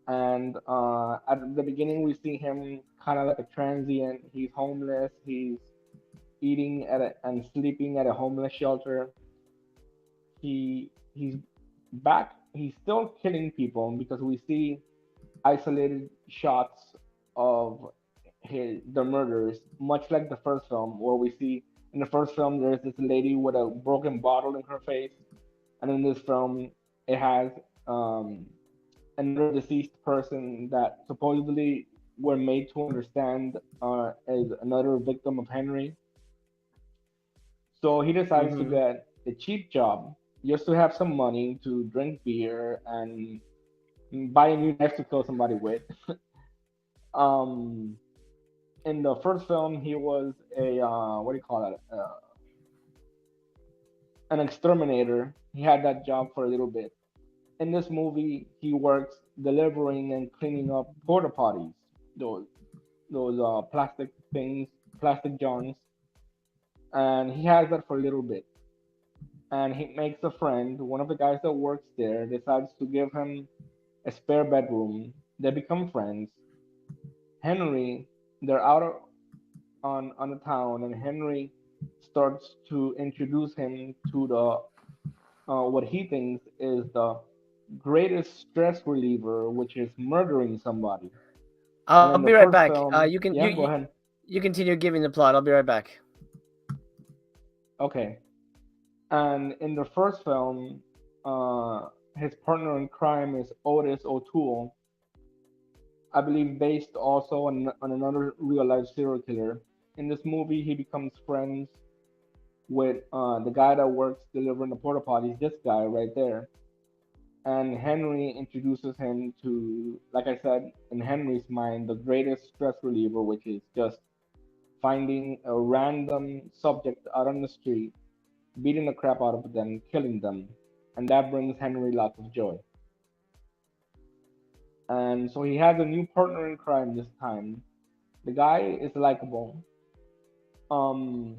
and at the beginning we see him kind of like a transient. He's homeless. He's eating and sleeping at a homeless shelter. He's back. He's still killing people because we see isolated shots of the murders, much like the first film, where we see in the first film there's this lady with a broken bottle in her face, and in this film it has um, another deceased person that supposedly were made to understand as another victim of Henry. So he decides to Mm-hmm. get a cheap job just to have some money to drink beer and buy a new knife to kill somebody with. Um, in the first film, he was a what do you call that? An exterminator. He had that job for a little bit. In this movie, he works delivering and cleaning up porta potties, those those plastic things, plastic johns, and he has that for a little bit. And he makes a friend. One of the guys that works there decides to give him a spare bedroom. They become friends. Henry, they're out on the town, and Henry starts to introduce him to the what he thinks is the greatest stress reliever, which is murdering somebody. And I'll in the be right first back. film, You can yeah, go ahead. you continue giving the plot. I'll be right back. Okay. And in the first film, his partner in crime is Otis O'Toole, I believe based also on another real life serial killer. In this movie, he becomes friends with the guy that works delivering the porta potties, this guy right there. And Henry introduces him to, like I said, in Henry's mind, the greatest stress reliever, which is just finding a random subject out on the street, beating the crap out of them, killing them. And that brings Henry lots of joy. And so he has a new partner in crime this time. The guy is likable. Um,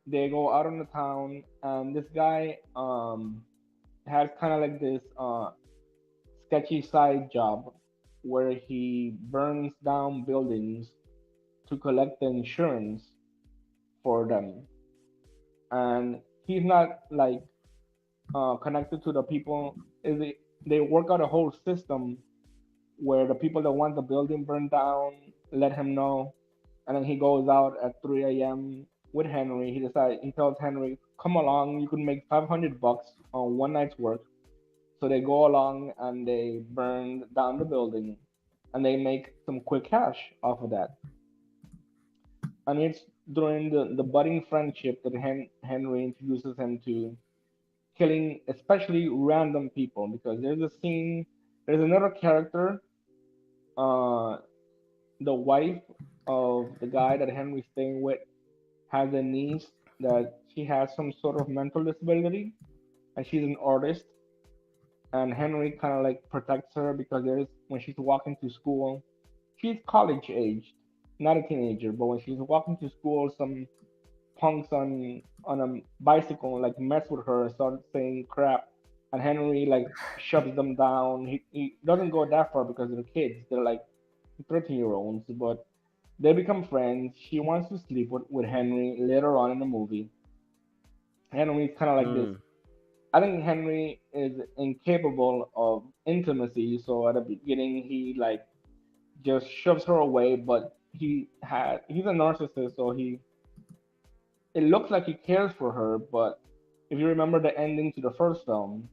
they go out on the town, and this guy has kind of like this sketchy side job where he burns down buildings to collect the insurance for them. And he's not like connected to the people. They work out a whole system where the people that want the building burned down let him know, and then he goes out at 3 a.m. with Henry. He tells Henry, "Come along, you can make $500 on one night's work." So they go along and they burn down the building, and they make some quick cash off of that. And it's during the budding friendship that Henry introduces him to killing, especially random people, because there's another character, uh, the wife of the guy that Henry's staying with has a niece that she has some sort of mental disability, and she's an artist. And Henry kind of like protects her because there's when she's walking to school, she's college aged, not a teenager, but when she's walking to school, some punks on a bicycle like mess with her and start saying crap, and Henry like shoves them down. He doesn't go that far because they're kids. They're like 13-year-olds, but they become friends. She wants to sleep with Henry later on in the movie. Henry's kind of like this. Mm. I think Henry is incapable of intimacy, so at the beginning he like just shoves her away, but he's a narcissist, so he it looks like he cares for her, but if you remember the ending to the first film,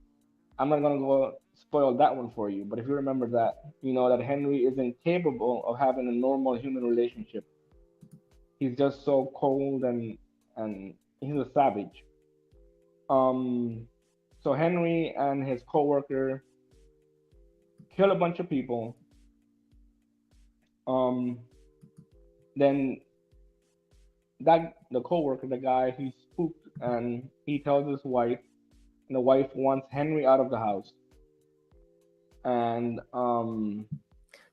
I'm not gonna go spoil that one for you, but if you remember that, you know that Henry is incapable of having a normal human relationship. He's just so cold and he's a savage. Um, so Henry and his coworker kill a bunch of people. Um, then that the coworker, the guy, he's spooked and he tells his wife, and the wife wants Henry out of the house. And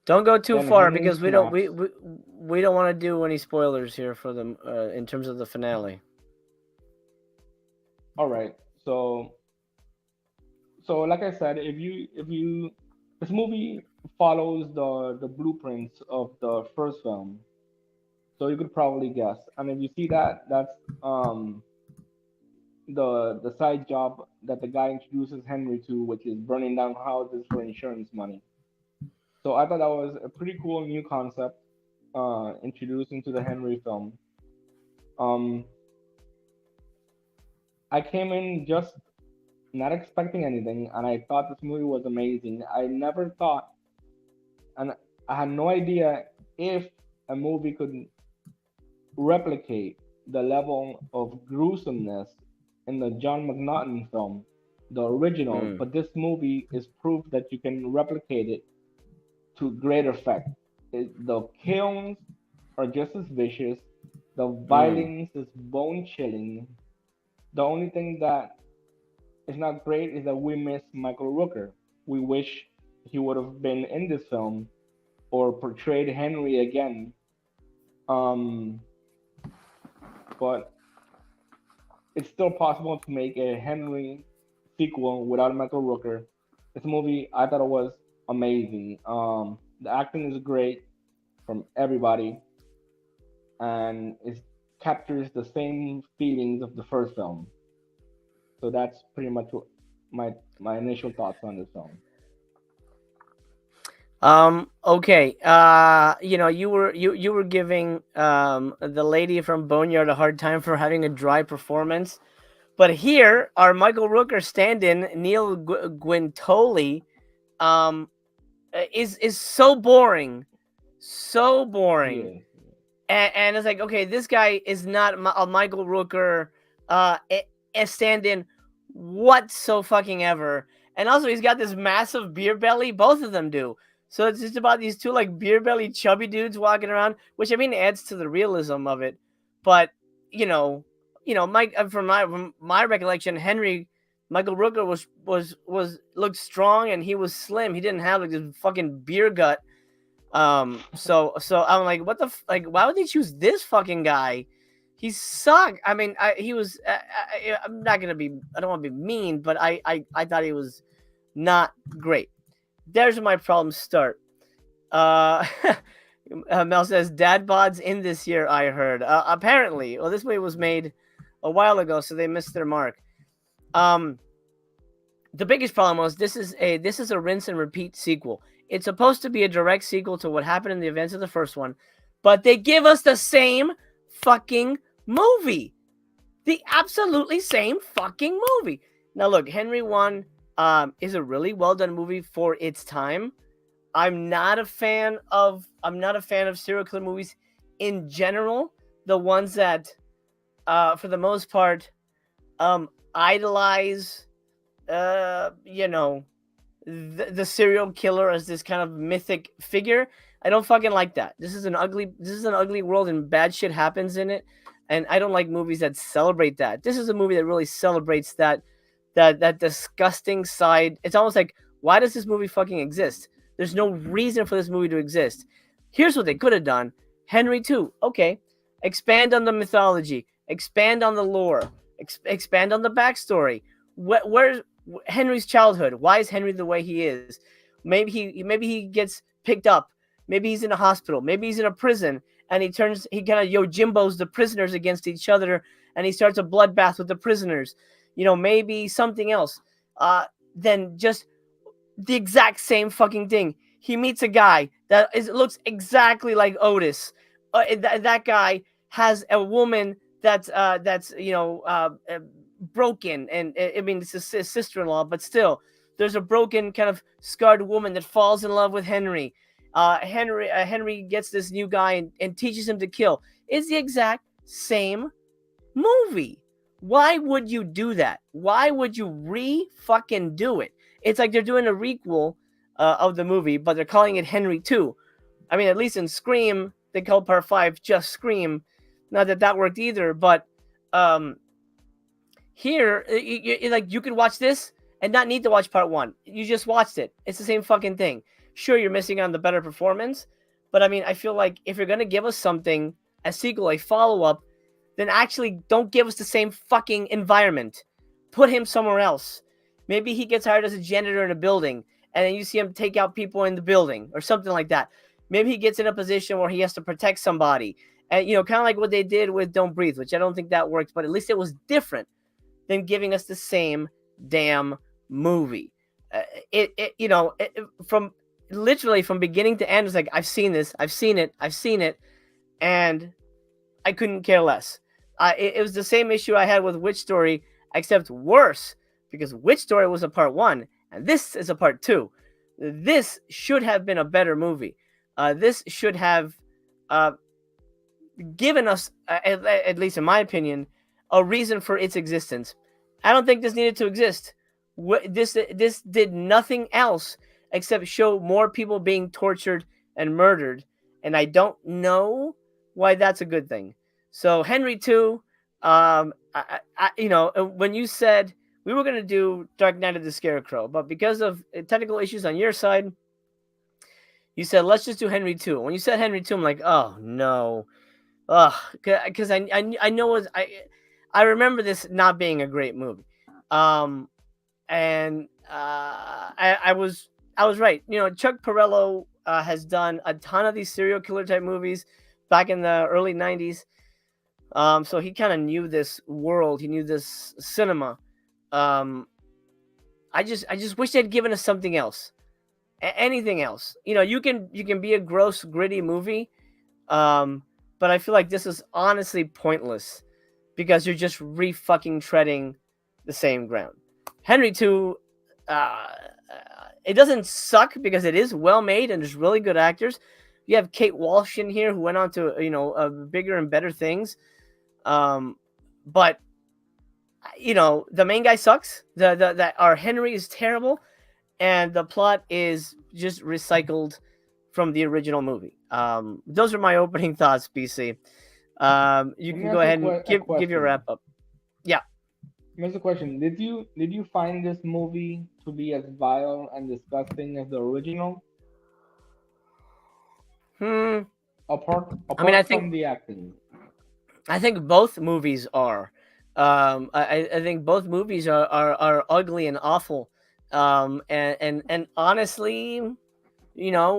Don't go too then far Henry because snaps. we don't want to do any spoilers here for them in terms of the finale. All right, so like I said, if you this movie follows the blueprints of the first film, so you could probably guess. And if you see that, that's um the side job that the guy introduces Henry to, which is burning down houses for insurance money. So I thought that was a pretty cool new concept introduced into the Henry film. Um, I came in just not expecting anything, and I thought this movie was amazing. I never thought, and I had no idea if a movie could replicate the level of gruesomeness in the John McNaughton film, the original, Mm, but this movie is proof that you can replicate it to great effect. The kills are just as vicious, the mm. violence is bone chilling. The only thing that is not great is that we miss Michael Rooker. We wish he would have been in this film or portrayed Henry again. Um, but it's still possible to make a Henry sequel without Michael Rooker. This movie, I thought it was amazing. The acting is great from everybody, and it captures the same feelings of the first film. So that's pretty much what my initial thoughts on this film. Okay. You were giving the lady from Boneyard a hard time for having a dry performance. But here, our Michael Rooker stand-in, Neil Guintoli, um, is so boring. So boring. Yes. And it's like, okay, this guy is not a Michael Rooker a stand-in whatso fucking ever. And also, he's got this massive beer belly. Both of them do. So it's just about these two like beer belly chubby dudes walking around, which I mean adds to the realism of it. But you know, Mike from my recollection, Michael Rooker was looked strong and he was slim. He didn't have like this fucking beer gut. So I'm like, what the like? Why would they choose this fucking guy? He sucked. I mean, he was. I'm not gonna be. I don't want to be mean, but I thought he was not great. There's where my problems start. Uh, Mel says dad bods in this year. I heard. Apparently, well, this movie was made a while ago, so they missed their mark. Um, the biggest problem was this is a rinse and repeat sequel. It's supposed to be a direct sequel to what happened in the events of the first one, but they give us the same fucking movie. The absolutely same fucking movie. Now look, Henry 1 is a really well done movie for its time. I'm not a fan of serial killer movies in general. The ones that for the most part idolize the serial killer as this kind of mythic figure. I don't fucking like that. This is an ugly world and bad shit happens in it. And I don't like movies that celebrate that. This is a movie that really celebrates that disgusting side. It's almost like, why does this movie fucking exist? There's no reason for this movie to exist. Here's what they could have done. Henry 2. Okay. Expand on the mythology. Expand on the lore. Expand on the backstory. Where's Henry's childhood? Why is Henry the way he is? Maybe he gets picked up. Maybe he's in a hospital. Maybe he's in a prison, and he kind of Yojimbos the prisoners against each other, and he starts a bloodbath with the prisoners. Maybe something else. Then just the exact same fucking thing. He meets a guy that looks exactly like Otis. That guy has a woman that's broken, and I mean it's his sister-in-law, but still there's a broken kind of scarred woman that falls in love with Henry. Henry gets this new guy and teaches him to kill. It's the exact same movie. Why would you do that? Why would you fucking do it? It's like they're doing a requel of the movie, but they're calling it Henry 2. I mean, at least in Scream, they called Part 5 just Scream. Not that worked either, but here, you could watch this and not need to watch Part 1. You just watched it. It's the same fucking thing. Sure, you're missing on the better performance, but I mean, I feel like if you're going to give us something, a sequel, a follow-up, then actually don't give us the same fucking environment. Put him somewhere else. Maybe he gets hired as a janitor in a building, and then you see him take out people in the building or something like that. Maybe he gets in a position where he has to protect somebody. And, kind of like what they did with Don't Breathe, which I don't think that worked, but at least it was different than giving us the same damn movie. From beginning to end, it's like, I've seen this, I've seen it, and I couldn't care less. It was the same issue I had with Witch Story, except worse, because Witch Story was a part 1, and this is a part 2. This should have been a better movie. This should have uh, given us, at least in my opinion, a reason for its existence. I don't think this needed to exist. This did nothing else except show more people being tortured and murdered, and I don't know why that's a good thing. So Henry II, when you said we were going to do Dark Knight of the Scarecrow, but because of technical issues on your side, you said let's just do Henry II. When you said Henry II, I'm like, oh no, ugh, because I know I remember this not being a great movie, and I was right. You know, Chuck Perrello has done a ton of these serial killer type movies back in the early '90s. So he kind of knew this world. He knew this cinema. Um, I just wish they'd given us something else, anything else. You know, you can be a gross, gritty movie, but I feel like this is honestly pointless because you're just re-fucking treading the same ground. Henry II, it doesn't suck because it is well made and there's really good actors. You have Kate Walsh in here who went on to bigger and better things, but the main guy sucks. Our Henry is terrible, and the plot is just recycled from the original movie. Those are my opening thoughts, BC. You can go ahead and give your wrap up. Yeah. Here's a question: Did you find this movie to be as vile and disgusting as the original? Apart I think from the acting. I think both movies are. I think both movies are ugly and awful. And honestly, I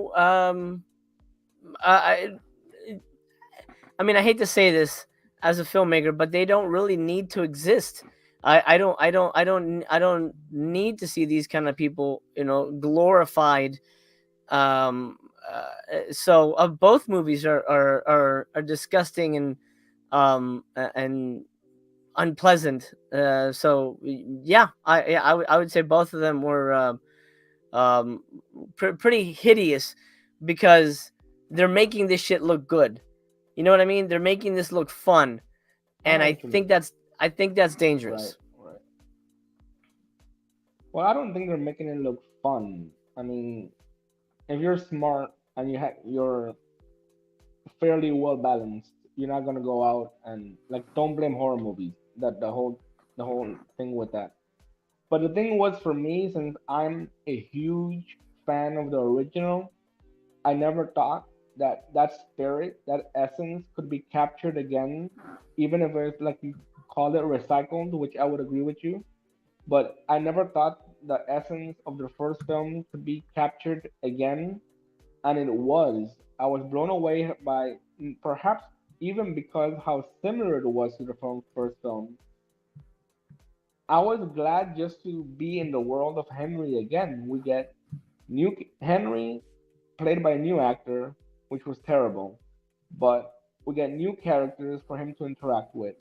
mean, I hate to say this as a filmmaker, but they don't really need to exist. I don't need to see these kind of people, glorified. So both movies are disgusting and unpleasant. So yeah, I would say both of them were pretty hideous because they're making this shit look good. You know what I mean? They're making this look fun, and I think that's dangerous. Right. Well, I don't think they're making it look fun. I mean, if you're smart and you're fairly well balanced, you're not gonna go out and don't blame horror movies. That the whole thing with that. But the thing was for me, since I'm a huge fan of the original, I never thought that spirit, that essence, could be captured again, even if it's like you call it recycled, which I would agree with you. But I never thought the essence of the first film could be captured again, and it was. I was blown away by perhaps even because how similar it was to the first film. I was glad just to be in the world of Henry again. We get new Henry played by a new actor, which was terrible, but we get new characters for him to interact with.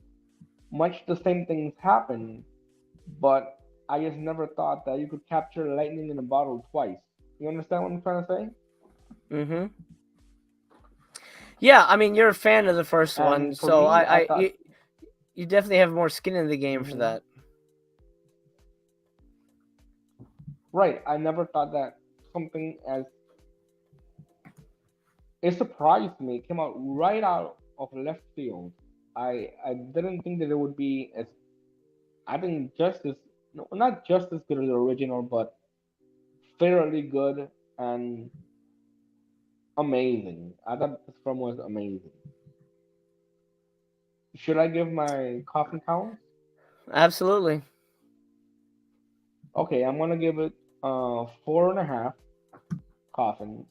Much the same things happen, but I just never thought that you could capture lightning in a bottle twice. You understand what I'm trying to say? Mm-hmm. Yeah, I mean, you're a fan of the first one, so me, I thought, you definitely have more skin in the game for that. Right. I never thought that something as it surprised me. It came out right out of left field. I didn't think that it would be as I think just as not just as good as the original, but fairly good and amazing. I thought this film was amazing. Should I give my coffin count? Absolutely. Okay, I'm gonna give it 4.5 coffins.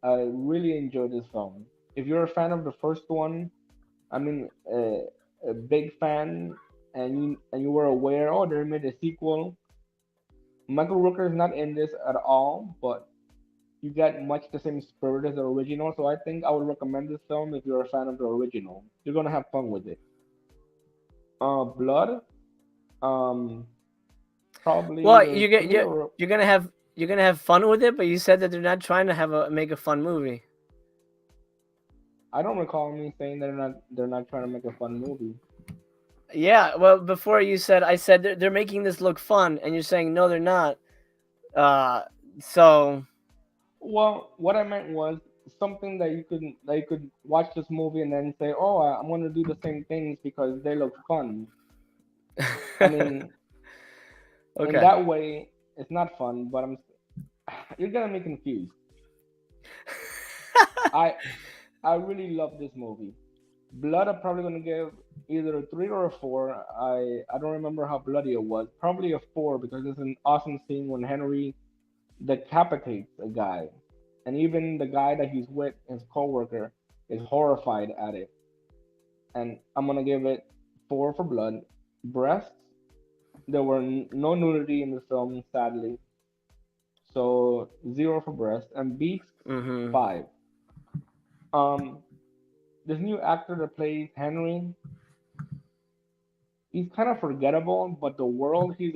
I really enjoyed this film. If you're a fan of the first one, I mean, a big fan, and you were aware, oh, they made a sequel. Michael Rooker is not in this at all, but you get much the same spirit as the original. So I think I would recommend this film if you're a fan of the original. You're gonna have fun with it. Blood, probably. Well, you're gonna have fun with it, but you said that they're not trying to make a fun movie. I don't recall me saying they're not trying to make a fun movie. Yeah, well, before I said they're making this look fun, and you're saying no, they're not. Uh, so Well, what I meant was something that you could watch this movie and then say, "Oh, I'm going to do the same things because they look fun." I mean, in okay. that way, it's not fun, but you're gonna me confused. I I really love this movie. Blood, I'm probably gonna give either a 3 or a 4. I don't remember how bloody it was. Probably a 4 because it's an awesome scene when Henry decapitates a guy, and even the guy that he's with, his coworker, is horrified at it. And I'm gonna give it 4 for blood. Breasts. There were no nudity in the film, sadly, so 0 for breast. And beaks, Mm-hmm. 5. Um, this new actor that plays Henry, he's kind of forgettable, but the world that's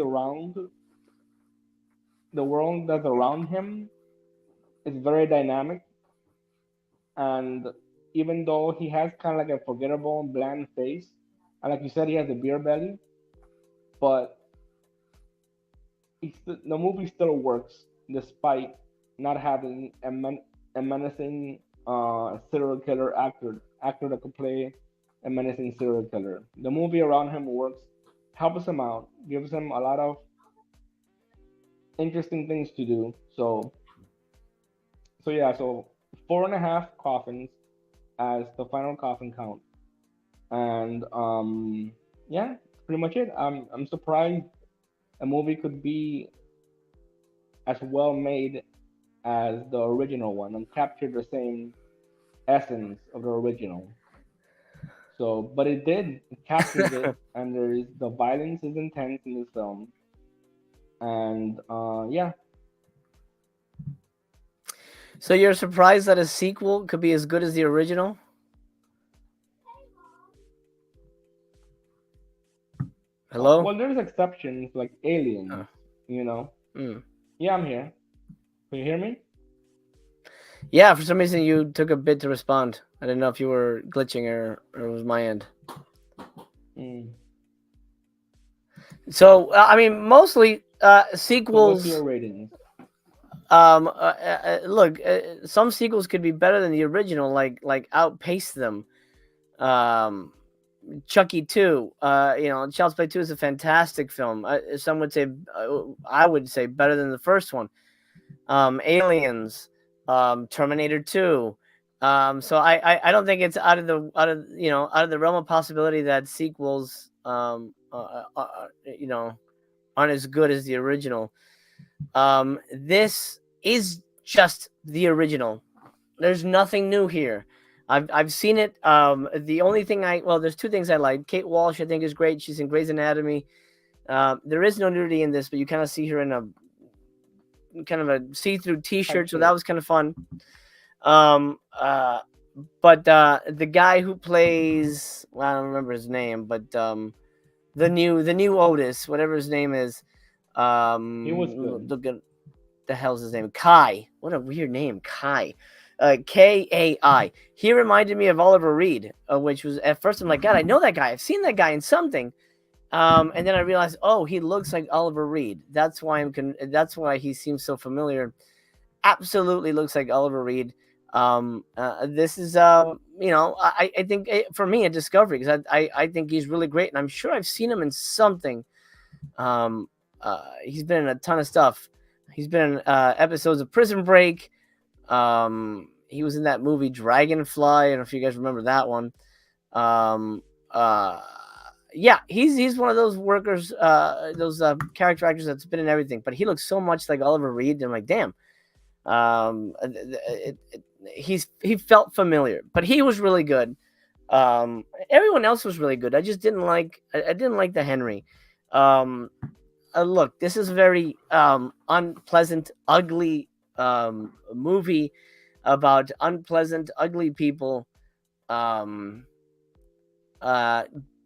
around him is very dynamic. And even though he has kind of like a forgettable, bland face, and like you said, he has a beer belly, but the movie still works despite not having a menacing serial killer actor that could play a menacing serial killer. The movie around him works, helps him out, gives him a lot of interesting things to do. So yeah, so 4.5 coffins as the final coffin count, and yeah, pretty much it. I'm surprised a movie could be as well made as the original one and capture the same essence of the original. So, but it did. It captures it, and the violence is intense in this film, and yeah. So you're surprised that a sequel could be as good as the original? Hello? Well, there's exceptions like Aliens, Oh. you know. Mm. Yeah, I'm here. Can you hear me? Yeah, for some reason you took a bit to respond. I didn't know if you were glitching or it was my end. Mm. So I mean, mostly So, what's sequels. your ratings? Look, some sequels could be better than the original, like outpace them. Um, Chucky 2, Child's Play 2 is a fantastic film. Some would say, I would say, better than the first one. Aliens, Terminator 2. So I don't think it's out of the realm of possibility that sequels aren't as good as the original. This is just the original. There's nothing new here. I've seen it. The only thing there's two things I like. Kate Walsh, I think, is great. She's in Grey's Anatomy. There is no nudity in this, but you kind of see her in a kind of a see-through T-shirt, so that was kind of fun. But the guy who plays, I don't remember his name, but the new Otis, whatever his name is, He was good. look at the hell's his name? Kai. What a weird name, Kai. Kai. He reminded me of Oliver Reed, which was at first I'm like, God, I know that guy. I've seen that guy in something. And then I realized, oh, he looks like Oliver Reed. That's why that's why he seems so familiar. Absolutely looks like Oliver Reed. This is I think for me a discovery because I think he's really great, and I'm sure I've seen him in something. He's been in a ton of stuff. He's been in episodes of Prison Break. He was in that movie Dragonfly. I don't know if you guys remember that one. Yeah, he's one of those workers, those character actors that's been in everything. But he looks so much like Oliver Reed. And I'm like, damn. He felt familiar, but he was really good. Everyone else was really good. I just didn't like. I didn't like the Henry. Look, this is a very unpleasant, ugly movie about unpleasant, ugly people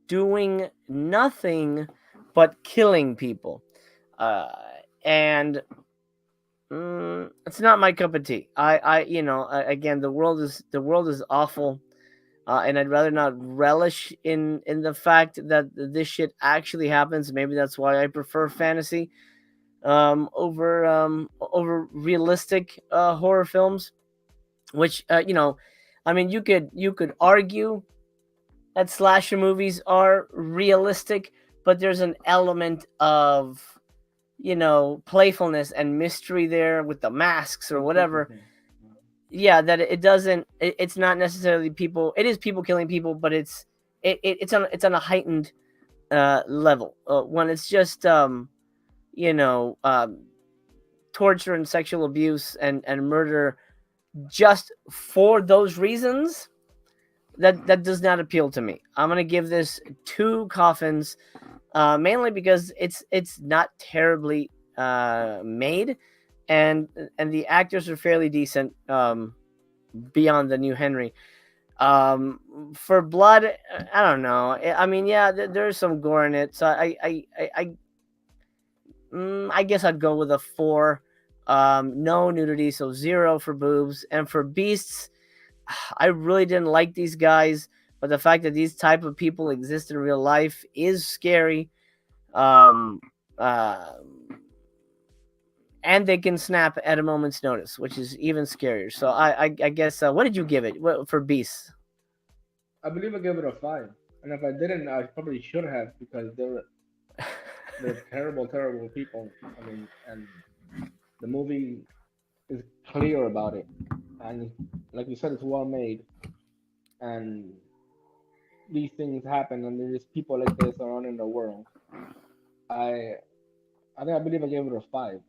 doing nothing but killing people. And it's not my cup of tea. Again, the world is awful. and I'd rather not relish in the fact that this shit actually happens. Maybe that's why I prefer fantasy over realistic horror films. Which I mean, you could argue that slasher movies are realistic, but there's an element of playfulness and mystery there with the masks or whatever. Yeah, that it doesn't. It's not necessarily people. It is people killing people, but it's on a heightened level. When it's just you know um, torture and sexual abuse and murder just for those reasons, that does not appeal to me. I'm gonna give this 2 coffins, mainly because it's not terribly made, and the actors are fairly decent, beyond the new Henry. For blood, I don't know. I mean, yeah, there's some gore in it, so I guess I'd go with a 4. No nudity, so 0 for boobs, and for beasts, I really didn't like these guys, but the fact that these type of people exist in real life is scary. Um, uh, and they can snap at a moment's notice, which is even scarier. So I guess, what did you give it for beasts? I believe I gave it a 5, and if I didn't, I probably should have because they're terrible, terrible people. I mean, and the movie is clear about it, and like you said, it's well made, and these things happen, and there's people like this around in the world. I I believe I gave it a 5.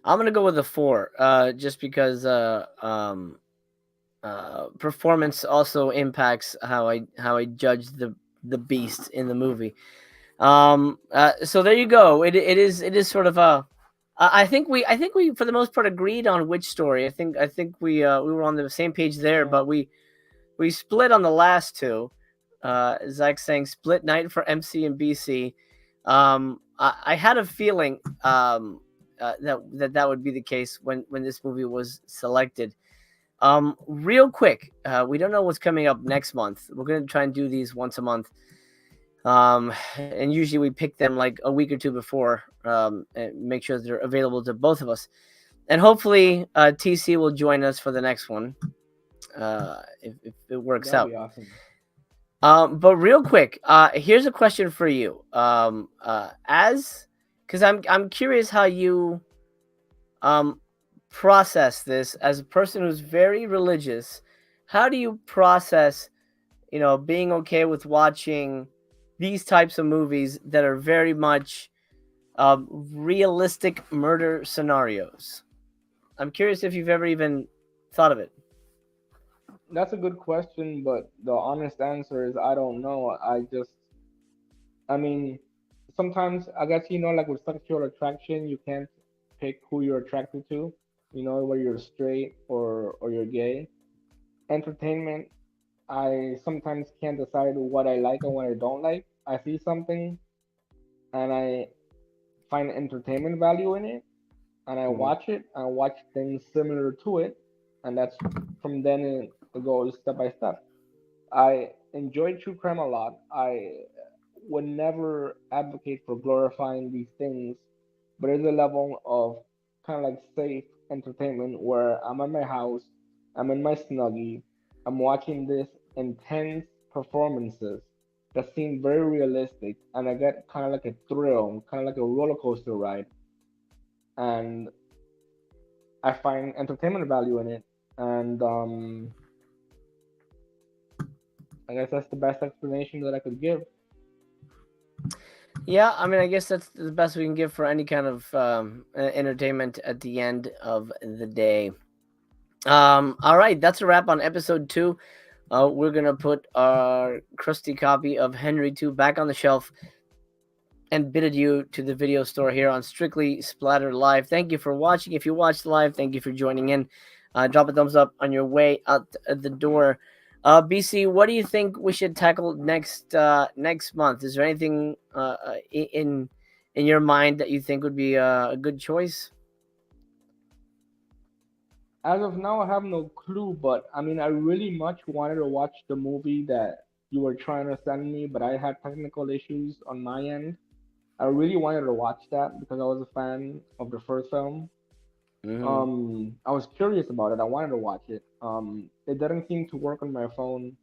I'm gonna go with a 4, just because performance also impacts how I judge the beast in the movie. So there you go. It is sort of a. I think we for the most part agreed on which story. I think we were on the same page there, Yeah. but we split on the last 2. Zach saying split night for MC and BC. I had a feeling that would be the case when this movie was selected. Real quick, we don't know what's coming up next month. We're gonna try and do these once a month. And usually we pick them like a week or 2 before, and make sure they're available to both of us. And hopefully, TC will join us for the next one, if it works That'll out. be awesome. But real quick, here's a question for you. As because I'm curious how you process this as a person who's very religious. How do you process, being okay with watching these types of movies that are very much realistic murder scenarios? I'm curious if you've ever even thought of it. That's a good question, but the honest answer is I don't know. I mean, sometimes I guess like with sexual attraction, you can't pick who you're attracted to. Whether you're straight or you're gay. Entertainment, I sometimes can't decide what I like and what I don't like. I see something and I find entertainment value in it, and I Mhm. watch it. I watch things similar to it, and that's from then it goes step by step. I enjoy true crime a lot. I would never advocate for glorifying these things, but there's a level of kind of like safe entertainment where I'm at my house, I'm in my snuggie, I'm watching this intense performances that seem very realistic, and I get kind of like a thrill, kind of like a roller coaster ride, and I find entertainment value in it, and I guess that's the best explanation that I could give. Yeah, I mean, I guess that's the best we can give for any kind of entertainment at the end of the day. All right, that's a wrap on episode 2. We're gonna put our crusty copy of Henry 2 back on the shelf and bid adieu to the video store here on Strictly Splatter Live. Thank you for watching. If you watched live, thank you for joining in. Drop a thumbs up on your way out the door. BC, what do you think we should tackle next month? Is there anything in your mind that you think would be a good choice? As of now, I have no clue, but I mean, I really much wanted to watch the movie that you were trying to send me, but I had technical issues on my end. I really wanted to watch that because I was a fan of the first film. Mm-hmm. I was curious about it. I wanted to watch it. It didn't seem to work on my phone.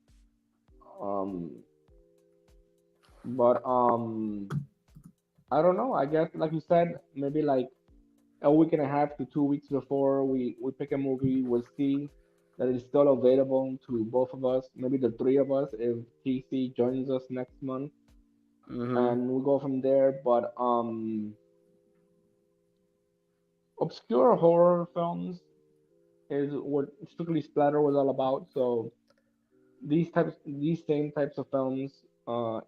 Um, but I don't know. I guess, like you said, maybe like a week and a half to 2 weeks before we pick a movie, we'll see that it's still available to both of us, maybe the three of us if TC joins us next month, Mm-hmm. and we'll go from there. But obscure horror films is what Strictly Splatter was all about. So these same types of films,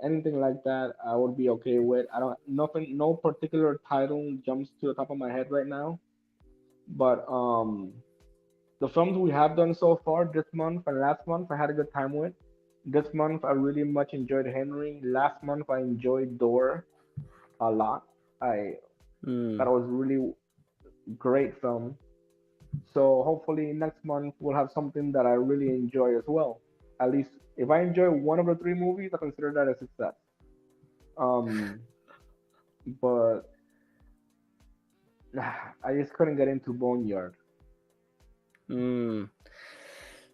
anything like that, I would be okay with. I don't nothing, no particular title jumps to the top of my head right now, but the films we have done so far this month and last month, I had a good time with. This month, I really much enjoyed Henry. Last month, I enjoyed Door a lot. I Mm. thought it was really great film. So hopefully next month we'll have something that I really enjoy as well. At least if I enjoy one of the three movies, I consider that a success. Um, but I just couldn't get into Boneyard. Mm.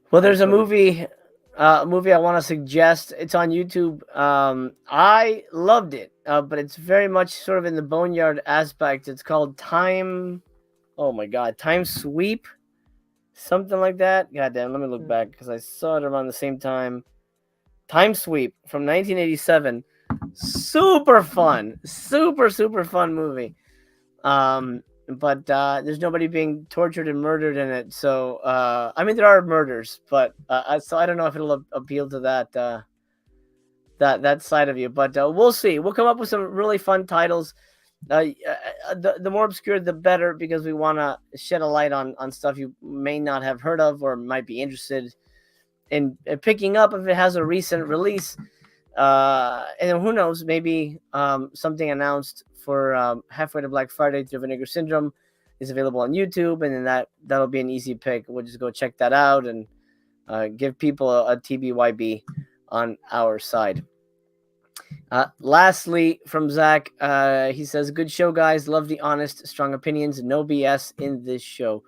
Well, I there's a couldn't. movie I want to suggest. It's on YouTube. I loved it, but it's very much sort of in the Boneyard aspect. It's called Time. Oh my God, Time Sweep, something like that. God damn, let me look back because I saw it around the same time. Time Sweep from 1987. Super fun, super fun movie. But there's nobody being tortured and murdered in it. So I mean, there are murders, but so I don't know if it'll appeal to that side of you. But we'll see. We'll come up with some really fun titles. The more obscure, the better, because we want to shed a light on stuff you may not have heard of or might be interested in picking up if it has a recent release. And who knows, maybe something announced for halfway to Black Friday through Vinegar Syndrome is available on YouTube, and then that'll be an easy pick. We'll just go check that out and give people a TBYB on our side. Lastly, from Zach, he says, "Good show, guys. Love the honest, strong opinions. No BS in this show.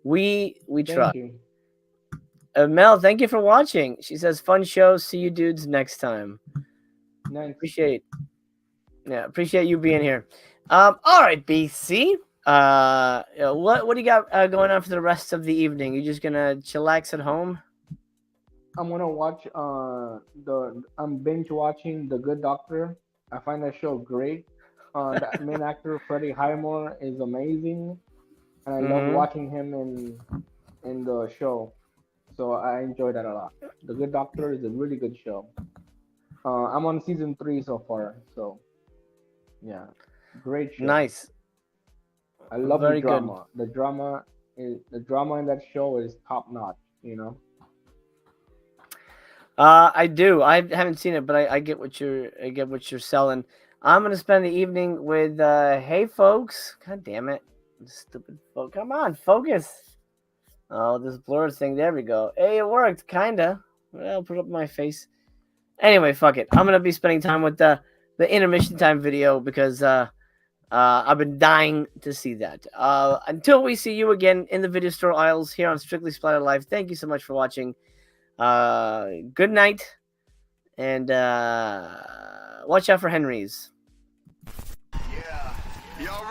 We try." Thank you. Mel, thank you for watching. She says, "Fun show. See you dudes next time." Nice. Appreciate you being here. All right, BC. What do you got going on for the rest of the evening? You just gonna chillax at home? I'm gonna watch I'm binge watching The Good Doctor. I find that show great. The main actor Freddie Highmore is amazing, and I love Mm-hmm. watching him in the show. So I enjoy that a lot. The Good Doctor is a really good show. I'm on season 3 so far, so yeah, great show. Nice. I love the Very good. drama. The drama in that show is top notch. You know. I do. I haven't seen it, but I get what you're selling. I'm gonna spend the evening with hey folks. God damn it. Stupid folks. Come on, focus. Oh, this blur thing. There we go. Hey, it worked, kinda. Well, I'll put up my face. Anyway, fuck it. I'm gonna be spending time with the intermission time video because I've been dying to see that. Until we see you again in the video store aisles here on Strictly Splatter Live, thank you so much for watching. Good night, and watch out for Henry's. Yeah, y'all